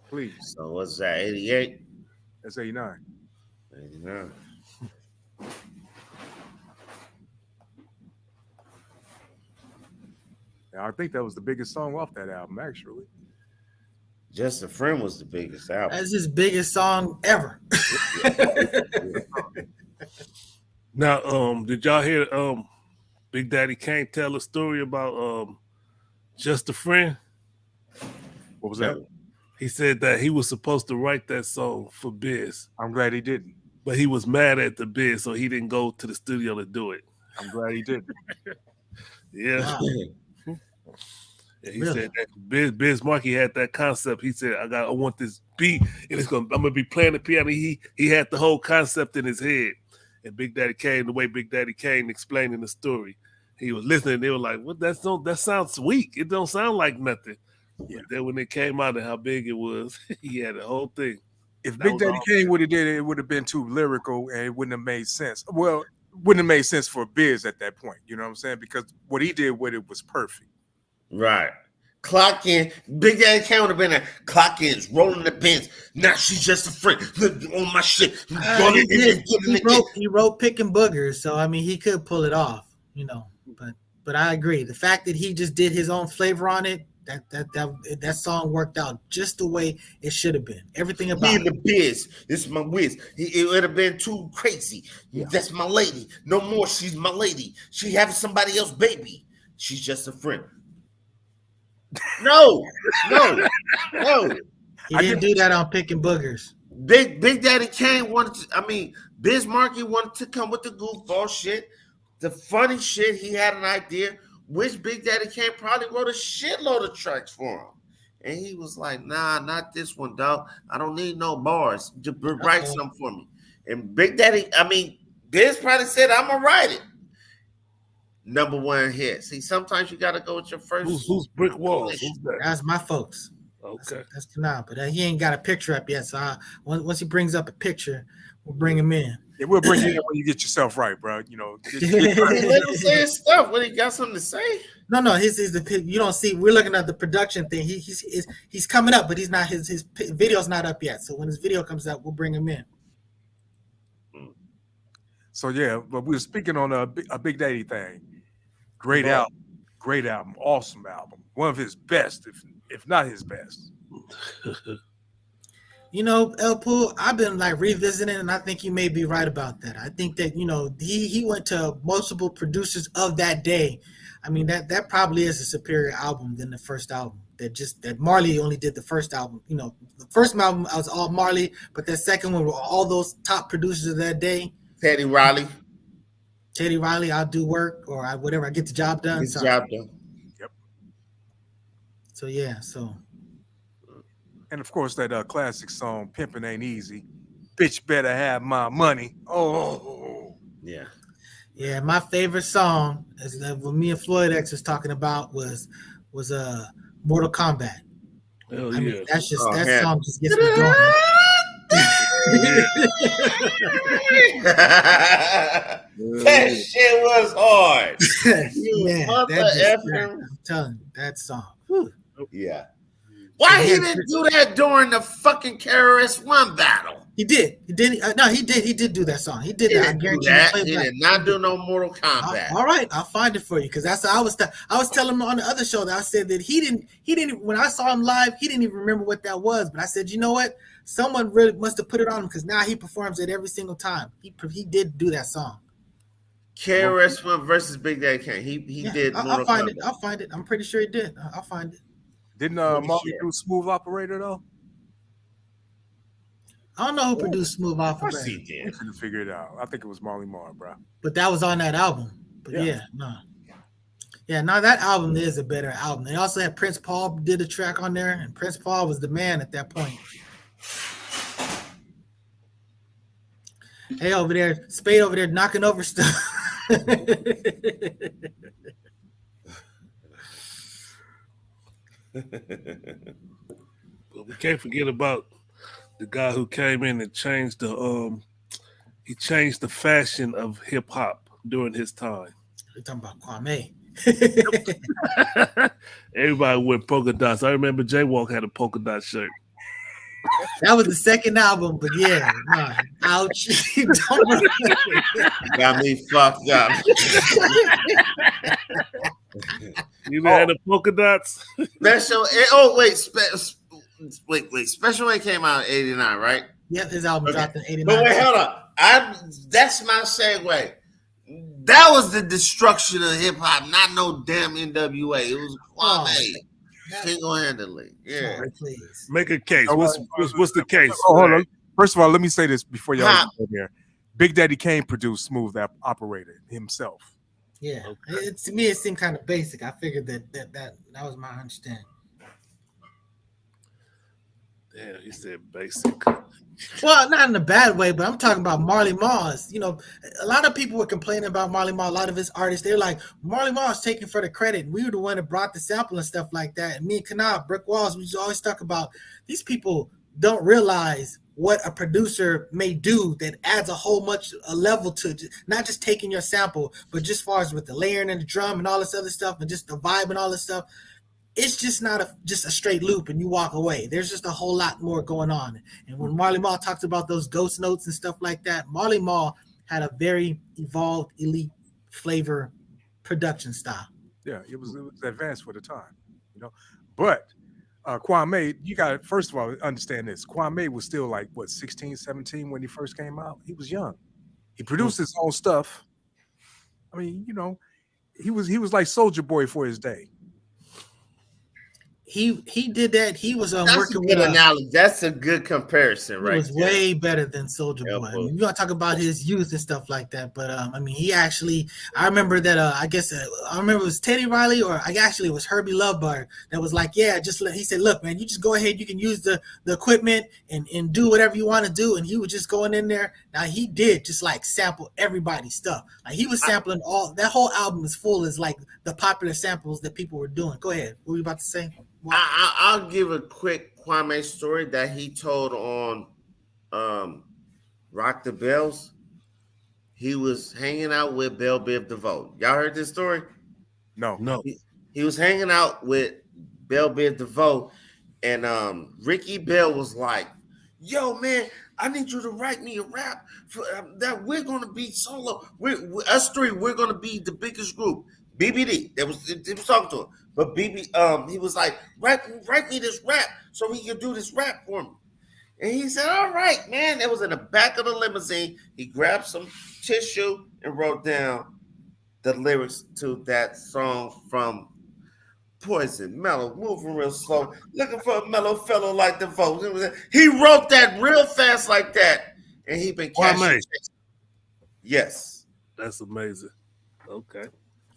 Please. So what's that? 88? That's 89. 89. I think that was the biggest song off that album, actually. Just a Friend was the biggest album. That's his biggest song ever. Now, did y'all hear Big Daddy Kane tell a story about Just a Friend? What was that? He said that he was supposed to write that song for Biz. I'm glad he didn't. But he was mad at the Biz, so he didn't go to the studio to do it. I'm glad he didn't. Yeah. Wow. Yeah, he said that Biz Markie had that concept. He said, I want this beat, and I'm gonna be playing the piano. He had the whole concept in his head. And Big Daddy Kane, the way Big Daddy Kane explaining the story, he was listening. They were like, "What? That sounds weak. It don't sound like nothing." Yeah. But then when it came out and how big it was, he had the whole thing. If Big Daddy Kane would have did it, it would have been too lyrical and it wouldn't have made sense. Well, wouldn't have made sense for Biz at that point. You know what I'm saying? Because what he did with it was perfect. Right. Clock in. Big Daddy Kane would have been there. Clock in, rolling the pins. Now she's just a friend. On my shit. He wrote Picking Boogers, so I mean he could pull it off, But I agree. The fact that he just did his own flavor on it, that song worked out just the way it should have been. Everything about me and the Biz. This is my whiz. It would have been too crazy. Yeah. That's my lady. No more. She's my lady. She having somebody else, baby. She's just a friend. No. He didn't do that on Picking Boogers. Big Daddy Kane Biz Markie wanted to come with the goofball shit, the funny shit. He had an idea, which Big Daddy Kane probably wrote a shitload of tracks for him. And he was like, nah, not this one, dog. I don't need no bars. Just write something for me. And Big Daddy, Biz probably said, I'm going to write it. Number one hit. See, sometimes you got to go with your first. Who's Brick Walls? Who's that? That's my folks. Okay. That's Kanal, but he ain't got a picture up yet. So once he brings up a picture, we'll bring him in. Yeah, we'll bring you in when you get yourself right, bro. Let him say his stuff when he got something to say. No. He's the you don't see. We're looking at the production thing. He's coming up, but he's not. His video's not up yet. So when his video comes out, we'll bring him in. So yeah, but we were speaking on a Big Daddy thing. Great album, awesome album. One of his best, if not his best. El Pool, I've been revisiting, and I think you may be right about that. I think that he went to multiple producers of that day. I mean that probably is a superior album than the first album. That Marley only did the first album. The first album I was all Marley, but that second one were all those top producers of that day. Teddy Riley, I'll do work or whatever. I get the job done. Yep. So yeah, and of course that classic song "Pimpin' Ain't Easy." Bitch better have my money. Oh yeah. Yeah, my favorite song is what me and Floyd X was talking about was Mortal Kombat. Hell yeah. Mean, that's just song just gets me going. That shit was hard. I'm telling you, that song. Whew. Yeah. Why he didn't do that during the fucking KRS-One battle? He did. He did. No, he did. He did do that song. He did that. I guarantee you. He did not do no Mortal Kombat. All right, I'll find it for you because that's I was telling him on the other show that I said that he didn't. When I saw him live, he didn't even remember what that was. But I said, you know what? Someone really must have put it on him because now he performs it every single time. He did do that song. KRS-One versus Big Daddy Kane. He did. I'll Mortal find it. Kombat. I'll find it. I'm pretty sure he did. I'll find it. Didn't Pretty Marley sure. do Smooth Operator though? I don't know who produced Smooth Of course Operator, he We did. couldn't figure it out. I think it was Marley Marl, bro. but that was on that album. But Yeah. no, that album is a better album. They also had Prince Paul did a track on there, and Prince Paul was the man at that point. Hey, over there, Spade over there knocking over stuff. But we can't forget about the guy who came in and changed the fashion of hip hop during his time. We're talking about Kwame. Everybody wore polka dots. I remember Jaywalk had a polka dot shirt. That was the second album, but yeah, no, ouch. Don't remember. Got me fucked up. You had the polka dots? Special. Wait. Special A came out in '89, right? Yeah, his album Okay. dropped in '89. But wait, hold on. That's my segue. That was the destruction of hip hop, not no damn NWA. It was Kwame. Single-handedly. Yeah. Please. Make a case. Oh, What's the case? Oh, hold on. First of all, let me say this before y'all Huh. go there. Big Daddy Kane produced Smooth Operator himself. Yeah, Okay. to me it seemed kind of basic. I figured that was my understanding. Damn, he said basic. Well, not in a bad way, but I'm talking about Marley Marl's. You know, a lot of people were complaining about Marley Marl. A lot of his artists, they're like, Marley Marl's taking for the credit. We were the one that brought the sample and stuff like that. And me and Kanab, Brick Walls, we just always talk about these people don't realize what a producer may do that adds a level to not just taking your sample, but just as far as with the layering and the drum and all this other stuff and just the vibe and all this stuff. It's just not just a straight loop and you walk away. There's just a whole lot more going on. And when Marley Marl talks about those ghost notes and stuff like that, Marley Marl had a very evolved, elite flavor production style. Yeah, it was advanced for the time, you know. But Kwame, you got to first of all understand this. Kwame was still like what 16, 17 when he first came out. He was young. He produced his own stuff. I mean, you know, he was like Soldier Boy for his day. He did that. He was That's working a with good analogy. That's a good comparison, He right? was there. way better than Soldier Yeah, Boy. I boy. mean, you gotta talk about his youth and stuff like that. But I mean, he actually, I remember that. I remember it was Teddy Riley, or it was Herbie Lovebird that was like, yeah, he said, look, man, you just go ahead, you can use the equipment and do whatever you want to do. And he was just going in there. Now he did just like sample everybody's stuff. Like he was sampling that whole album is full is like the popular samples that people were doing. Go ahead. What were you about to say? I'll give a quick Kwame story that he told on Rock the Bells. He was hanging out with Belle Biv DeVoe. Y'all heard this story? No. He was hanging out with Belle Biv DeVoe, and Ricky Bell was like, yo, man, I need you to write me a rap for, that we're going to be solo. Us three, we're going to be the biggest group. BBD, he was talking to him. But BB, he was like, write me this rap so he can do this rap for me. And he said, all right, man. It was in the back of the limousine. He grabbed some tissue and wrote down the lyrics to that song from Poison, Mellow, moving real slow, looking for a mellow fellow like the vote. He wrote that real fast like that, and he been cashing. Yes. That's amazing. Okay.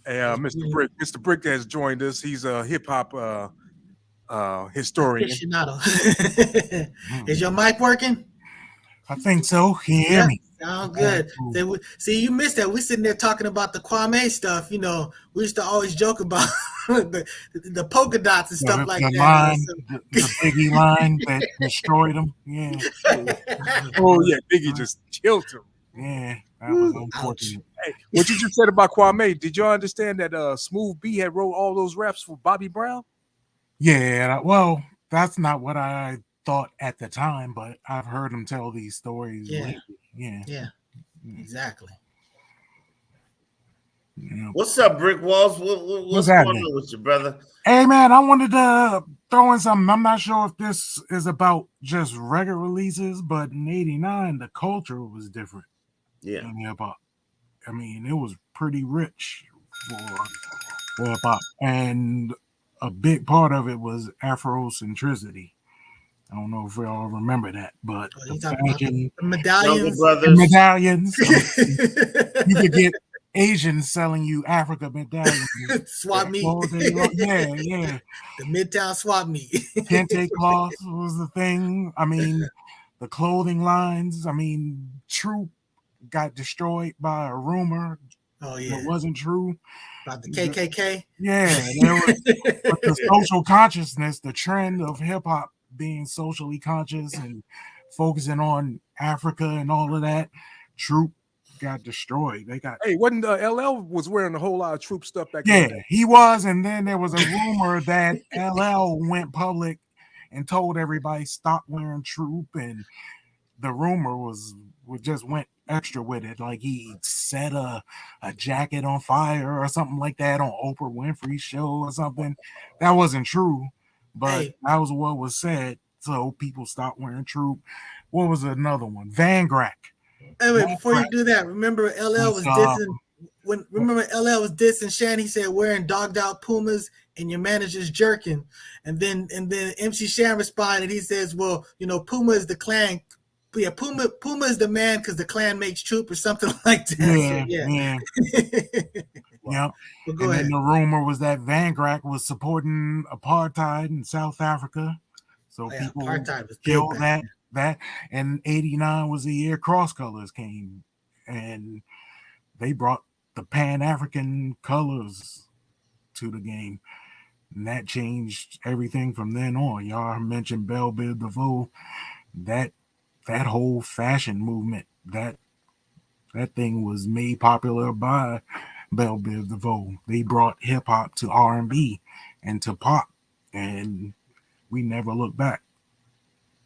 Hey, Mr. Brick has joined us. He's a hip hop historian. Aficionado. Is your mic working? I think so. Can you hear me? Sound good. See, you missed that. We sitting there talking about the Kwame stuff. You know, we used to always joke about the polka dots and stuff like that. Line, the Biggie line that destroyed him. Yeah. Oh yeah, Biggie just killed him. Yeah, that was unfortunate. Hey, what you just said about Kwame, did y'all understand that Smooth B had wrote all those raps for Bobby Brown? Yeah, well, that's not what I thought at the time, but I've heard him tell these stories lately. Yeah, exactly. Yeah. What's up, Brick Walls? What's going on with you, brother? Hey, man, I wanted to throw in something. I'm not sure if this is about just record releases, but in '89, the culture was different. Yeah. In hip hop. I mean, it was pretty rich for hip hop, and a big part of it was Afrocentricity. I don't know if we all remember that, but Oh, you the talking about fashion, the Younger medallions? the brothers. medallions. I mean, you could get Asians selling you Africa medallions Swap meet. all day long. Yeah, yeah. The Midtown swap meet. Kente cloth was the thing. I mean, the clothing lines. I mean, Troop got destroyed by a rumor Oh that yeah, wasn't true. about the KKK. Yeah, there was but the social consciousness, the trend of hip hop being socially conscious and focusing on Africa and all of that. Troop got destroyed. They got Hey, wasn't LL was wearing a whole lot of Troop stuff back in the yeah, day? he was, and then there was a rumor that LL went public and told everybody stop wearing Troop, and the rumor was just went extra with it, like he set a jacket on fire or something like that on Oprah Winfrey's show or something. That wasn't true, but Hey. that was what was said. So people stopped wearing Troop. What was another one? Van Grack. Hey, wait, Van before you Grack do that, remember LL was dissing remember LL was dissing Shan. He said wearing dogged out Pumas and your manager's jerking. And then MC Shan responded, he says, well, Puma is the clan. Yeah, Puma is the man because the clan makes Troop or something like that. Yeah, So, yeah. Yep. Well, go And ahead. then the rumor was that Van Grack was supporting apartheid in South Africa. So people apartheid was killed big that. And 89 was the year Cross Colors came. And they brought the Pan-African colors to the game. And that changed everything from then on. Y'all mentioned Belle Biv DeVoe. That whole fashion movement, that thing was made popular by Belle Biv DeVoe. They brought hip hop to R&B and to pop, and we never looked back.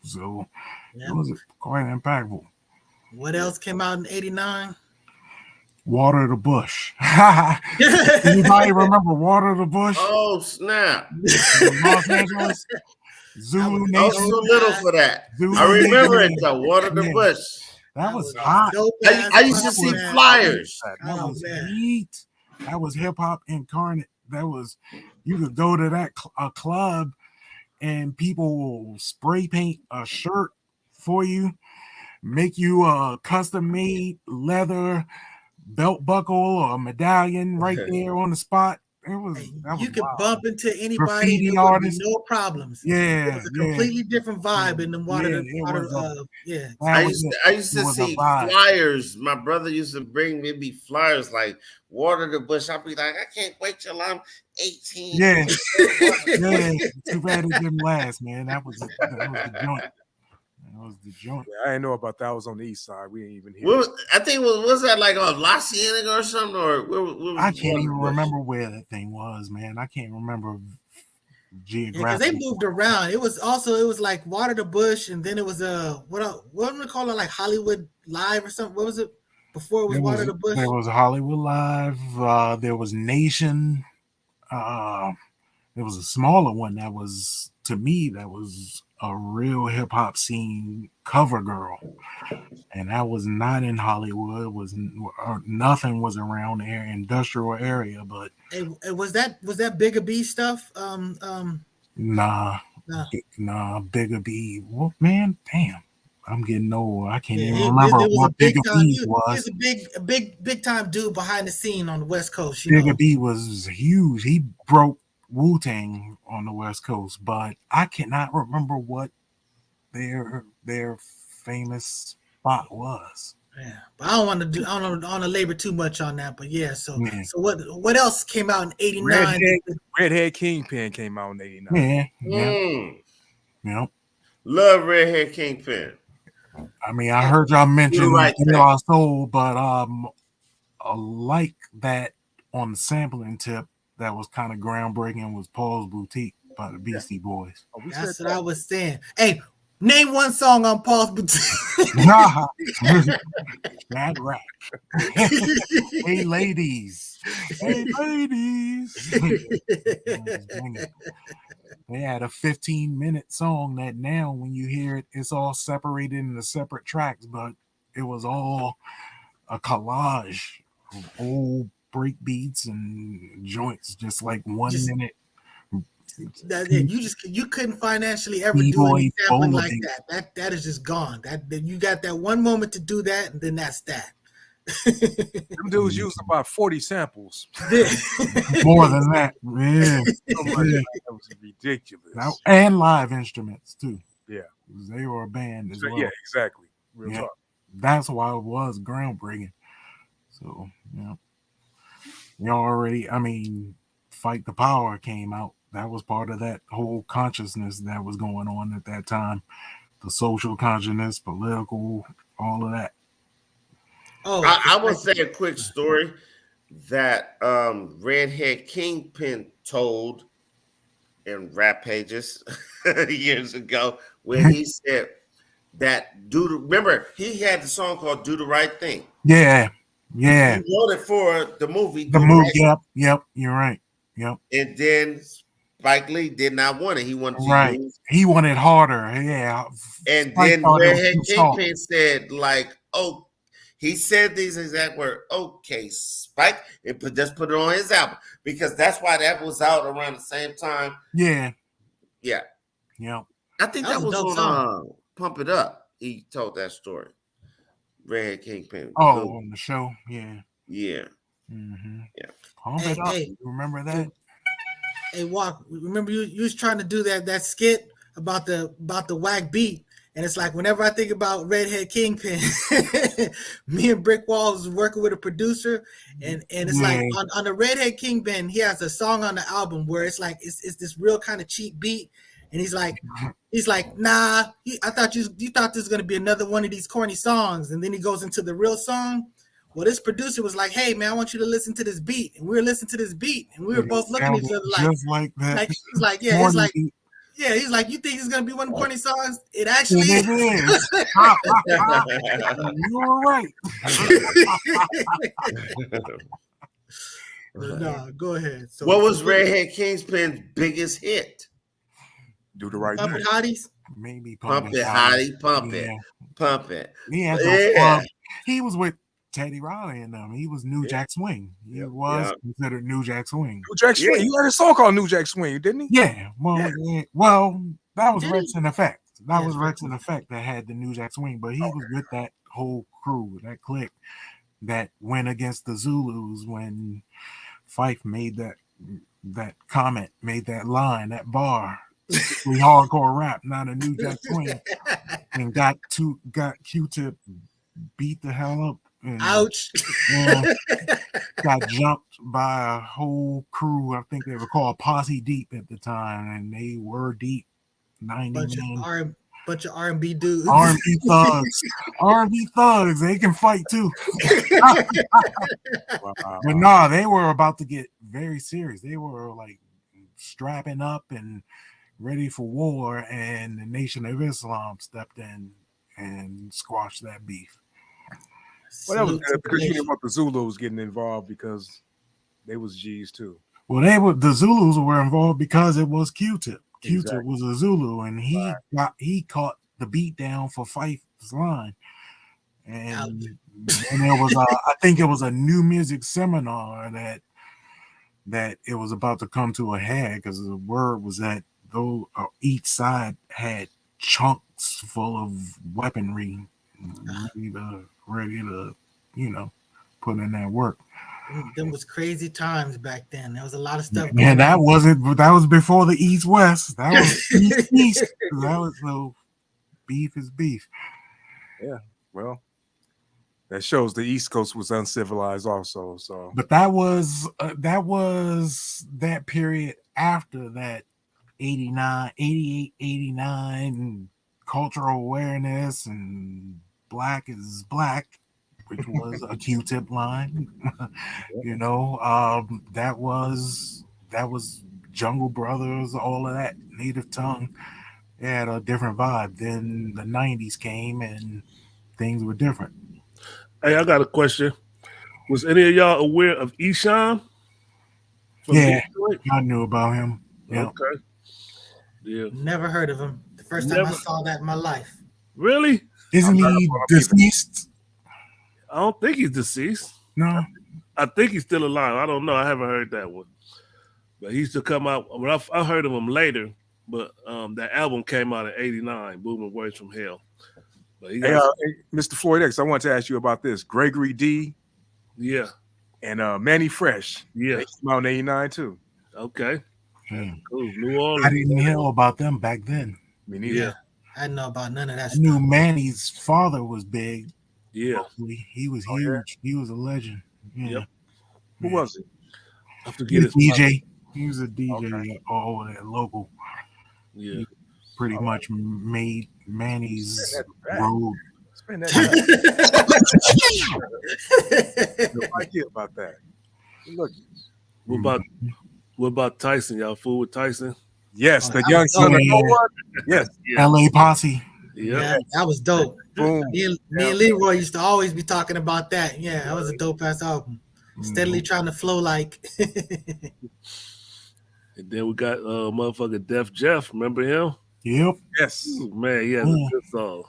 So it was quite impactful. What else came out in 89? Water the Bush. Anybody remember Water the Bush? Oh snap! Los Angeles, Zulu I was Nation. so little for that. Zulu I remember Nation. it though. Water the Yeah. Bush. That was hot. I used to see flyers. That was heat. That was hip hop incarnate. That was, you could go to that a club and people will spray paint a shirt for you, make you a custom made leather belt buckle or medallion right there on the spot. You could bump into anybody. Graffiti there would be artists. no problems. Yeah, it was a completely different vibe in the water. I used to see flyers. My brother used to bring maybe flyers like Water the Bush. I'd be like, I can't wait till I'm 18. Yeah, yeah. Too bad it didn't last, man. That was the joint. That was the joint. Yeah, I didn't know about that. I was on the east side. We ain't even here. I think was that like on La Cienega or something? Or where I can't even remember where that thing was, man. I can't remember geographically. Because they moved around. It was like Water the Bush, and then it was what do we call it, like Hollywood Live or something? What was it before it was Water the Bush? There was Hollywood Live. There was Nation. There was a smaller one that was, to me, that was a real hip hop scene cover girl, and that was not in Hollywood. Nothing was around there, industrial area. But hey, was that Bigger B stuff? Nah, Bigger B. Well, man, damn, I'm getting old. I can't even remember what Bigger B was. He was a big time dude behind the scene on the West Coast. Bigger B was huge. He broke Wu-Tang on the West Coast, but I cannot remember what their famous spot was. Yeah, but I don't want to labor too much on that. But yeah, so what else came out in 89? Redhead Kingpin came out in 89. Yeah. Love Redhead Kingpin. I mean, I heard y'all mention De La Soul, but I like that on the sampling tip. That was kind of groundbreaking was Paul's Boutique by the Beastie Boys. That's what I was saying. Hey, name one song on Paul's Boutique. Bad rap. Hey, ladies. Hey, ladies. They had a 15-minute song that now when you hear it, it's all separated into separate tracks, but it was all a collage old break beats and joints, just like 1 minute. You couldn't financially ever do B-boy any sampling bowler like beat. that is just gone. That you got that one moment to do that, and then that's that. Them dudes used about 40 samples. More than that. Yeah. So much, Yeah. that was ridiculous. And live instruments too. Yeah. They were a band as well. Yeah, exactly. Real Yeah. talk. That's why it was groundbreaking. So, yeah. You already, I mean, Fight the Power came out. That was part of that whole consciousness that was going on at that time. The social consciousness, political, all of that. Oh, I will say a quick story that Redhead Kingpin told in Rap Pages years ago, where he said that remember, he had the song called Do the Right Thing. Yeah. He wrote it for the movie. Yep, you're right. Yep. And then Spike Lee did not want it. He wanted to use. He wanted harder. Yeah. And then Redhead Kingpin said, like, oh, he said these exact words. Okay, Spike, just put it on his album, because that's why that was out around the same time. Yeah. Yeah. Yeah. I think that was on Pump It Up. He told that story. Redhead Kingpin. Oh, on the show. Yeah. Yeah. Mm-hmm. Yeah. Pump It Up. You remember that? Hey, Walk. Remember you was trying to do that skit about the whack beat, and it's like whenever I think about Redhead Kingpin, me and Brick Walls was working with a producer, and it's like on the Redhead Kingpin, he has a song on the album where it's like it's this real kind of cheap beat, and he's like, nah, I thought you thought this was gonna be another one of these corny songs, and then he goes into the real song. Well, this producer was like, "Hey, man, I want you to listen to this beat," and we were listening to this beat, and we were both looking at each other just like that. Like, he's like, yeah, it's like, yeah, he's like, you think it's gonna be one of the corny songs? It actually is. You were right. No, go ahead. So, what was Redhead Kingpin's biggest hit? Do the Right Thing. Hotties? Maybe Pump It, Hottie, Pump It, Pump It. He was with Teddy Riley and them. He was New Jack Swing. He was considered New Jack Swing. New Jack Swing. He had a song called New Jack Swing, didn't he? Yeah. Well, that was Rex in Effect. That was Rex in Effect that had the New Jack Swing, but he was with that whole crew, that clique that went against the Zulus when Fife made that comment, made that line, that bar. We hardcore rap, not a New Jack Swing, and got Q-Tip beat the hell up. And, ouch! Got jumped by a whole crew. I think they were called Posse Deep at the time, and they were deep. 90 bunch of R&B dudes, R&B thugs. They can fight too. But nah, they were about to get very serious. They were like strapping up and ready for war, and the Nation of Islam stepped in and squashed that beef. Well, that was because you didn't want the Zulus getting involved because they was G's too. Well, the Zulus were involved because it was Q-Tip. Q-Tip was a Zulu, and he caught the beat down for Fife's line. And there was I think it was a new music seminar that it was about to come to a head, because the word was that each side had chunks full of weaponry ready to put in that work. Them was crazy times back then. There was a lot of stuff. Yeah, that was before the East West. That was East. That was so beef is beef. Yeah, well, that shows the East Coast was uncivilized also. So, but that was that period after that 89, 88, 89 cultural awareness and Black is Black, which was a Q-Tip line. That was Jungle Brothers, all of that, Native Tongue. It had a different vibe. Then the 90s came and things were different. Hey, I got a question. Was any of y'all aware of Eshawn? Yeah, I knew about him. Yeah. Okay. Yeah. Never heard of him. The first time I saw that in my life. Really? Isn't he deceased? I don't think he's deceased. No. I think he's still alive. I don't know. I haven't heard that one. But he used to come out. Well, I heard of him later, but that album came out in '89, Moving Words from Hell. But he Hey, got Mr. Floyd X, I want to ask you about this. Gregory D yeah, and Manny Fresh. yeah. They came out in '89 too. Okay, Hmm. cool. New Orleans. I didn't know about them back then. Me neither. Yeah, I didn't know about none of that I knew stuff. Manny's father was big. yeah. He was Oh, yeah? huge. He was a legend. Yeah. Yep. Who was it? I He forget was his DJ. He was a DJ Okay. all over there, local. Yeah, Pretty much made Manny's Spin that back. road. Spin that back. No idea about that. Look. what about Tyson? Y'all fool with Tyson? Yes, Oh, the that young was son of dope. no one. Yes. Yeah, LA Posse. yeah. Yeah, that was dope. Boom. Me and Leroy used to always be talking about that. Yeah, that was a dope ass album. Steadily trying to flow like. And then we got motherfucker Def Jeff. Remember him? Yep. Yes. Ooh, man, he has a good song.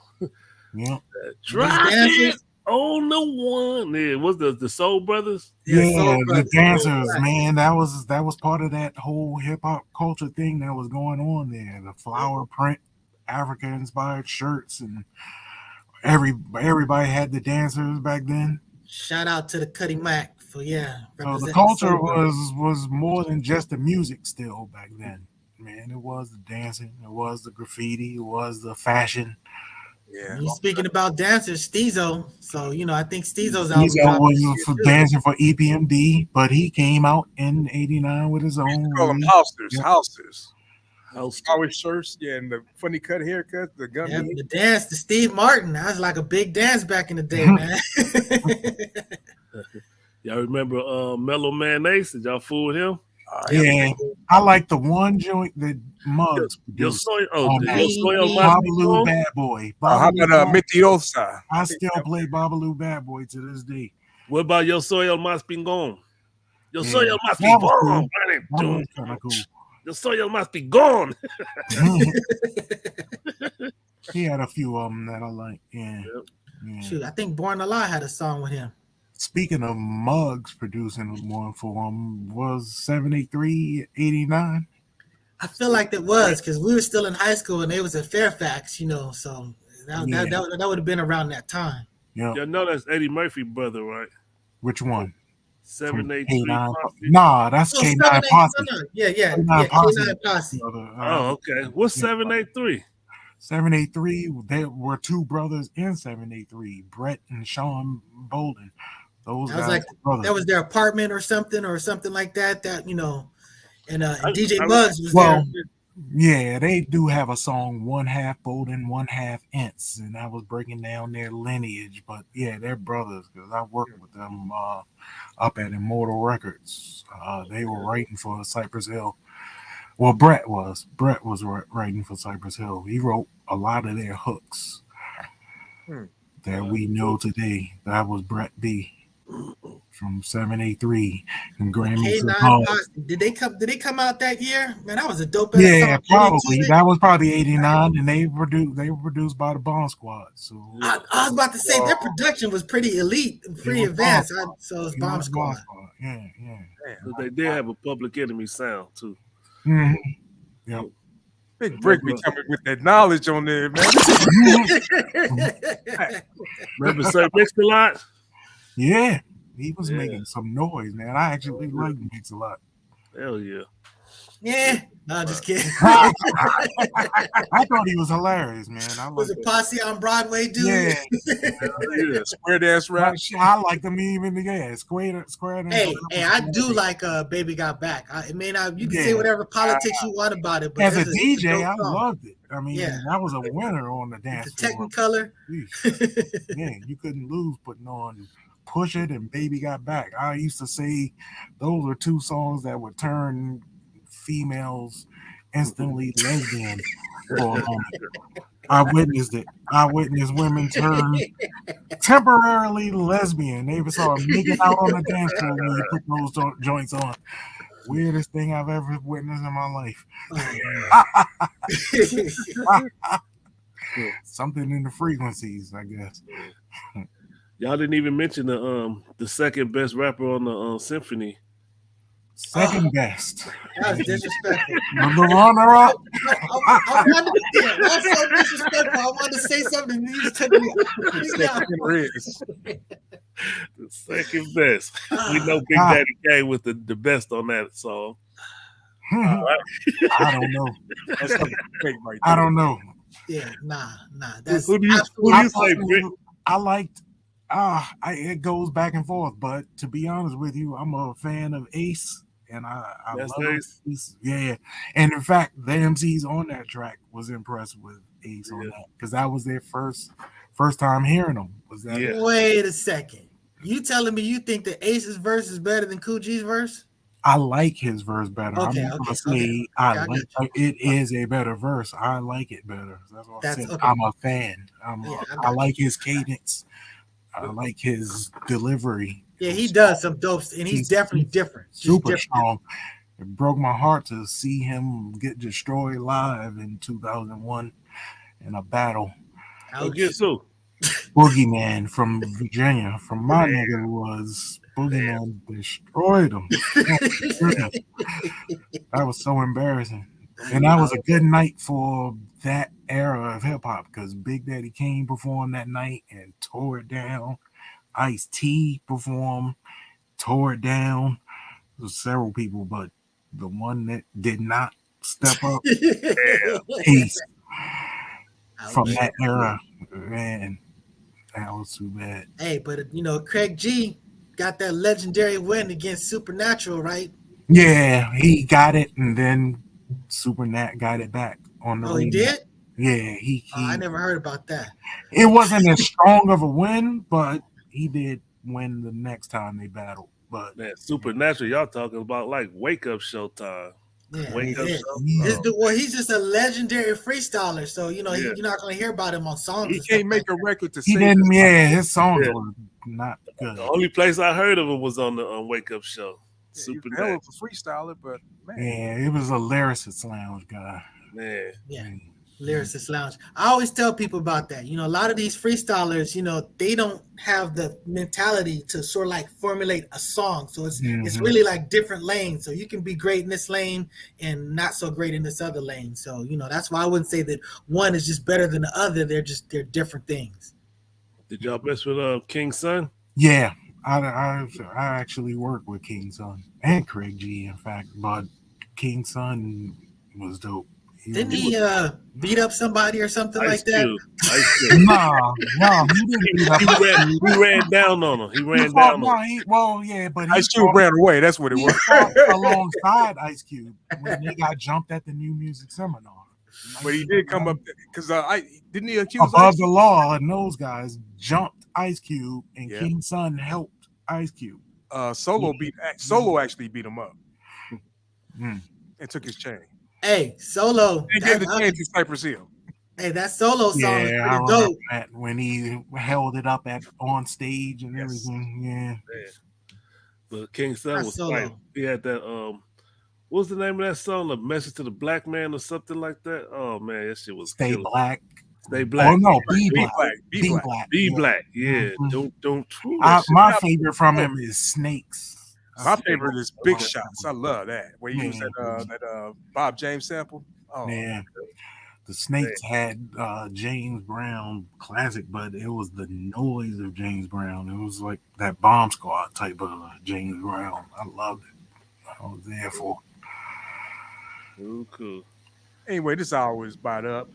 Yep. Drop dancers? it on the one. Yeah, what's the Soul Brothers? Yeah, Soul the Brothers. dancers, man. That was part of that whole hip hop culture thing that was going on there. The flower print, Africa inspired shirts, and everybody had the dancers back then. Shout out to the Cuddy Mac for So the representing culture Soul Brothers. was more than just the music still back then. Man, it was the dancing, it was the graffiti, it was the fashion. Yeah. You speaking about dancers, Steezo. So I think Steezo's He's album. was for dancing for EPMD, but he came out in '89 with his own. Call them release. housers. Yep. Houses. House. Flower shirts. Yeah, and the funny cut haircut. The gun. Yeah, the dance, the Steve Martin. That was like a big dance back in the day, man. Y'all remember Mellow Mayonnaise? Did y'all fool with him? Yeah, I like the one joint that Muggs Yo produced. soy, on that. yo soy el Babalu más Bad Boy. How Babalu about Bad- Mentirosa? I still play Babalu Bad Boy to this day. What about Yo soy el más pingón? Yo Yeah, soy el más that was cool. pingón. That was kind of cool. Yo soy el más pingón. He had a few of them that I like. Yeah. Yeah. Shoot, I think Born Alive had a song with him. Speaking of Muggs producing one for him, was 73, 89? I feel like that was because we were still in high school and they was at Fairfax, so that would have been around that time. Yeah. Y'all know that's Eddie Murphy brother, right? Which one? 783. K9. Nah, that's Oh, K9 7, 8, Posse. no. Yeah, K9 Posse. K9 Posse. Oh, okay. What's 783? 783, there were two brothers in 783, Brett and Sean Bolden. Those That was guys like were brothers. that was their apartment or something like that. And DJ I- Muggs was Well, there. yeah, they do have a song, one half Bolden, one half Ince, and I was breaking down their lineage. But yeah, they're brothers because I worked with them up at Immortal Records. They were writing for Cypress Hill. Well, Brett was writing for Cypress Hill. He wrote a lot of their hooks that we know today. That was Brett B. from 783 and Grammy. K9 Posse. Did they come out that year? Man, that was a dope ass Yeah, song. probably. That was probably 89, and they were produced by the Bomb Squad. So I was about to say their production was pretty elite, pretty was advanced. Bomb So it's it Bomb was Squad. Yeah. But they did have a Public Enemy sound too. Mhm. Yep. Big Brick be coming with that knowledge on there, man. Remember Sir Mix-a-Lot? Yeah, he was Yeah. making some noise, man. I actually like Mix a lot. Hell yeah. Yeah, no, just kidding. I thought he was hilarious, man. I Was like a Posse on Broadway, dude? Yeah. Yeah, square dance rap. I like them even together. Square. Hey, I do like Baby Got Back. It may not, you can say whatever politics you want about it, but As a it's DJ, dope I song. loved it. I mean, Yeah. that was a winner on the dance The floor. Technicolor. Yeesh. Man, you couldn't lose putting on Push It and Baby Got Back. I used to say those were two songs that would turn females instantly lesbian for a moment. I witnessed it. I witnessed women turn temporarily lesbian. They saw them making out on the dance floor when you put those joints on. Weirdest thing I've ever witnessed in my life. Something in the frequencies, I guess. Y'all didn't even mention the second best rapper on the symphony. Second best. That was disrespectful. The runner-up. I wanted to, that was so disrespectful. I wanted to say something, and you just took me. The second best. We know Big Daddy Kane was the best on that song. I don't know. That's something big right I there. don't know. Yeah, nah. That's Who do you say, Brick? I liked. It goes back and forth, but to be honest with you, I'm a fan of Ace, and I That's love Ace. Yeah, and in fact, the MCs on that track was impressed with Ace on that because that was their first time hearing them. Was that? Yeah. Wait a second. You telling me you think the Ace's verse is better than Cool G's verse? I like his verse better. Okay, I'm not okay, gonna say okay. I like it is a better verse. I like it better. That's what I said. Okay. I'm a fan. I like his cadence. I Yeah. like his delivery. Yeah, he does some dope, and he's definitely different. Super strong. It broke my heart to see him get destroyed live in 2001 in a battle. Guess who? Boogeyman from Virginia, from my nigga, was Boogeyman destroyed him. That was so embarrassing. And that was a good night for that era of hip hop because Big Daddy Kane performed that night and tore it down. Ice-T performed, tore it down. There was several people, but the one that did not step up, Ace, from that era, man, that was too bad. Hey, but Craig G got that legendary win against Supernatural, right? Yeah, he got it, and then Supernat got it back on the. Oh, he did? Yeah, he. I never heard about that. It wasn't as strong of a win, but he did win the next time they battled. But man, Supernatural, y'all talking about like wake up show time. Yeah, wake up show. He's just a legendary freestyler, so you're not gonna hear about him on songs. He can't make a record to he say didn't. Yeah, his songs were not good. The only place I heard of him was on the Wake Up Show. Supernatural. Hell of a freestyler, but man, yeah, it was a lyricist lounge guy. Man, yeah. Lyricist Lounge. I always tell people about that. A lot of these freestylers, they don't have the mentality to sort of like formulate a song. So it's really like different lanes. So you can be great in this lane and not so great in this other lane. So, that's why I wouldn't say that one is just better than the other. They're different things. Did y'all mess with King's Son? Yeah. I actually worked with King's Son and Craig G, in fact, but King's Son was dope. Didn't he beat up somebody or something Ice like that? No, he didn't beat up. He ran down on him. He ran down on him. But Ice Cube ran away. That's what it was. Alongside Ice Cube when they got jumped at the New Music Seminar. But he did come up because didn't he accuse above the law, and those guys jumped Ice Cube, and King's Son helped Ice Cube. Solo actually beat him up and took his chain. Hey, Solo. He gave the chain to Cypress Hill. Hey, that Solo song is I pretty remember dope. that when he held it up on stage and everything. Yeah. But King's Son was like, he had that what was the name of that song? A Message to the Black Man or something like that? Oh man, that shit was Stay Black. Stay Black. Oh no, Be Black. Be Black. Yeah. Don't. My favorite from him is Snakes. My favorite is Big Shots. I love that. Where he used that Bob James sample. Oh man. The Snakes had James Brown classic, but it was the noise of James Brown. It was like that Bomb Squad type of James Brown. I loved it. I was there for it. Ooh, cool. Anyway, this hour is about up.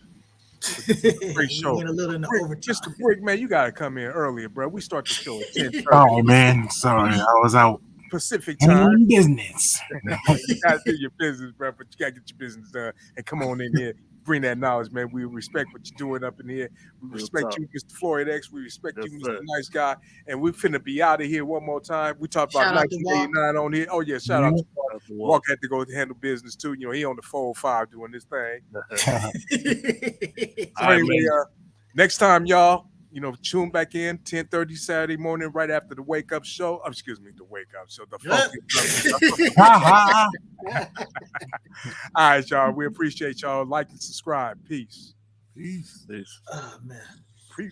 Great show. Mr. Brick, man, you gotta come in earlier, bro. We start the show at 10:30. Oh man, sorry, I was out Pacific time. Business. You gotta do your business, bro, but you gotta get your business done and come on in here. Bring that knowledge, man. We respect what you're doing up in here. We respect you, Mr. Floyd X. We respect you, Mr. Nice Guy. And we're finna be out of here one more time. We talked about 1989 on here. Oh, yeah. Shout out to Walk. Walk had to go handle business, too. He on the 405 doing this thing. So anyway, next time, y'all, tune back in 10:30 Saturday morning, right after the wake up show. The wake up show. All right, y'all. We appreciate y'all. Like and subscribe. Peace. Peace. Oh man.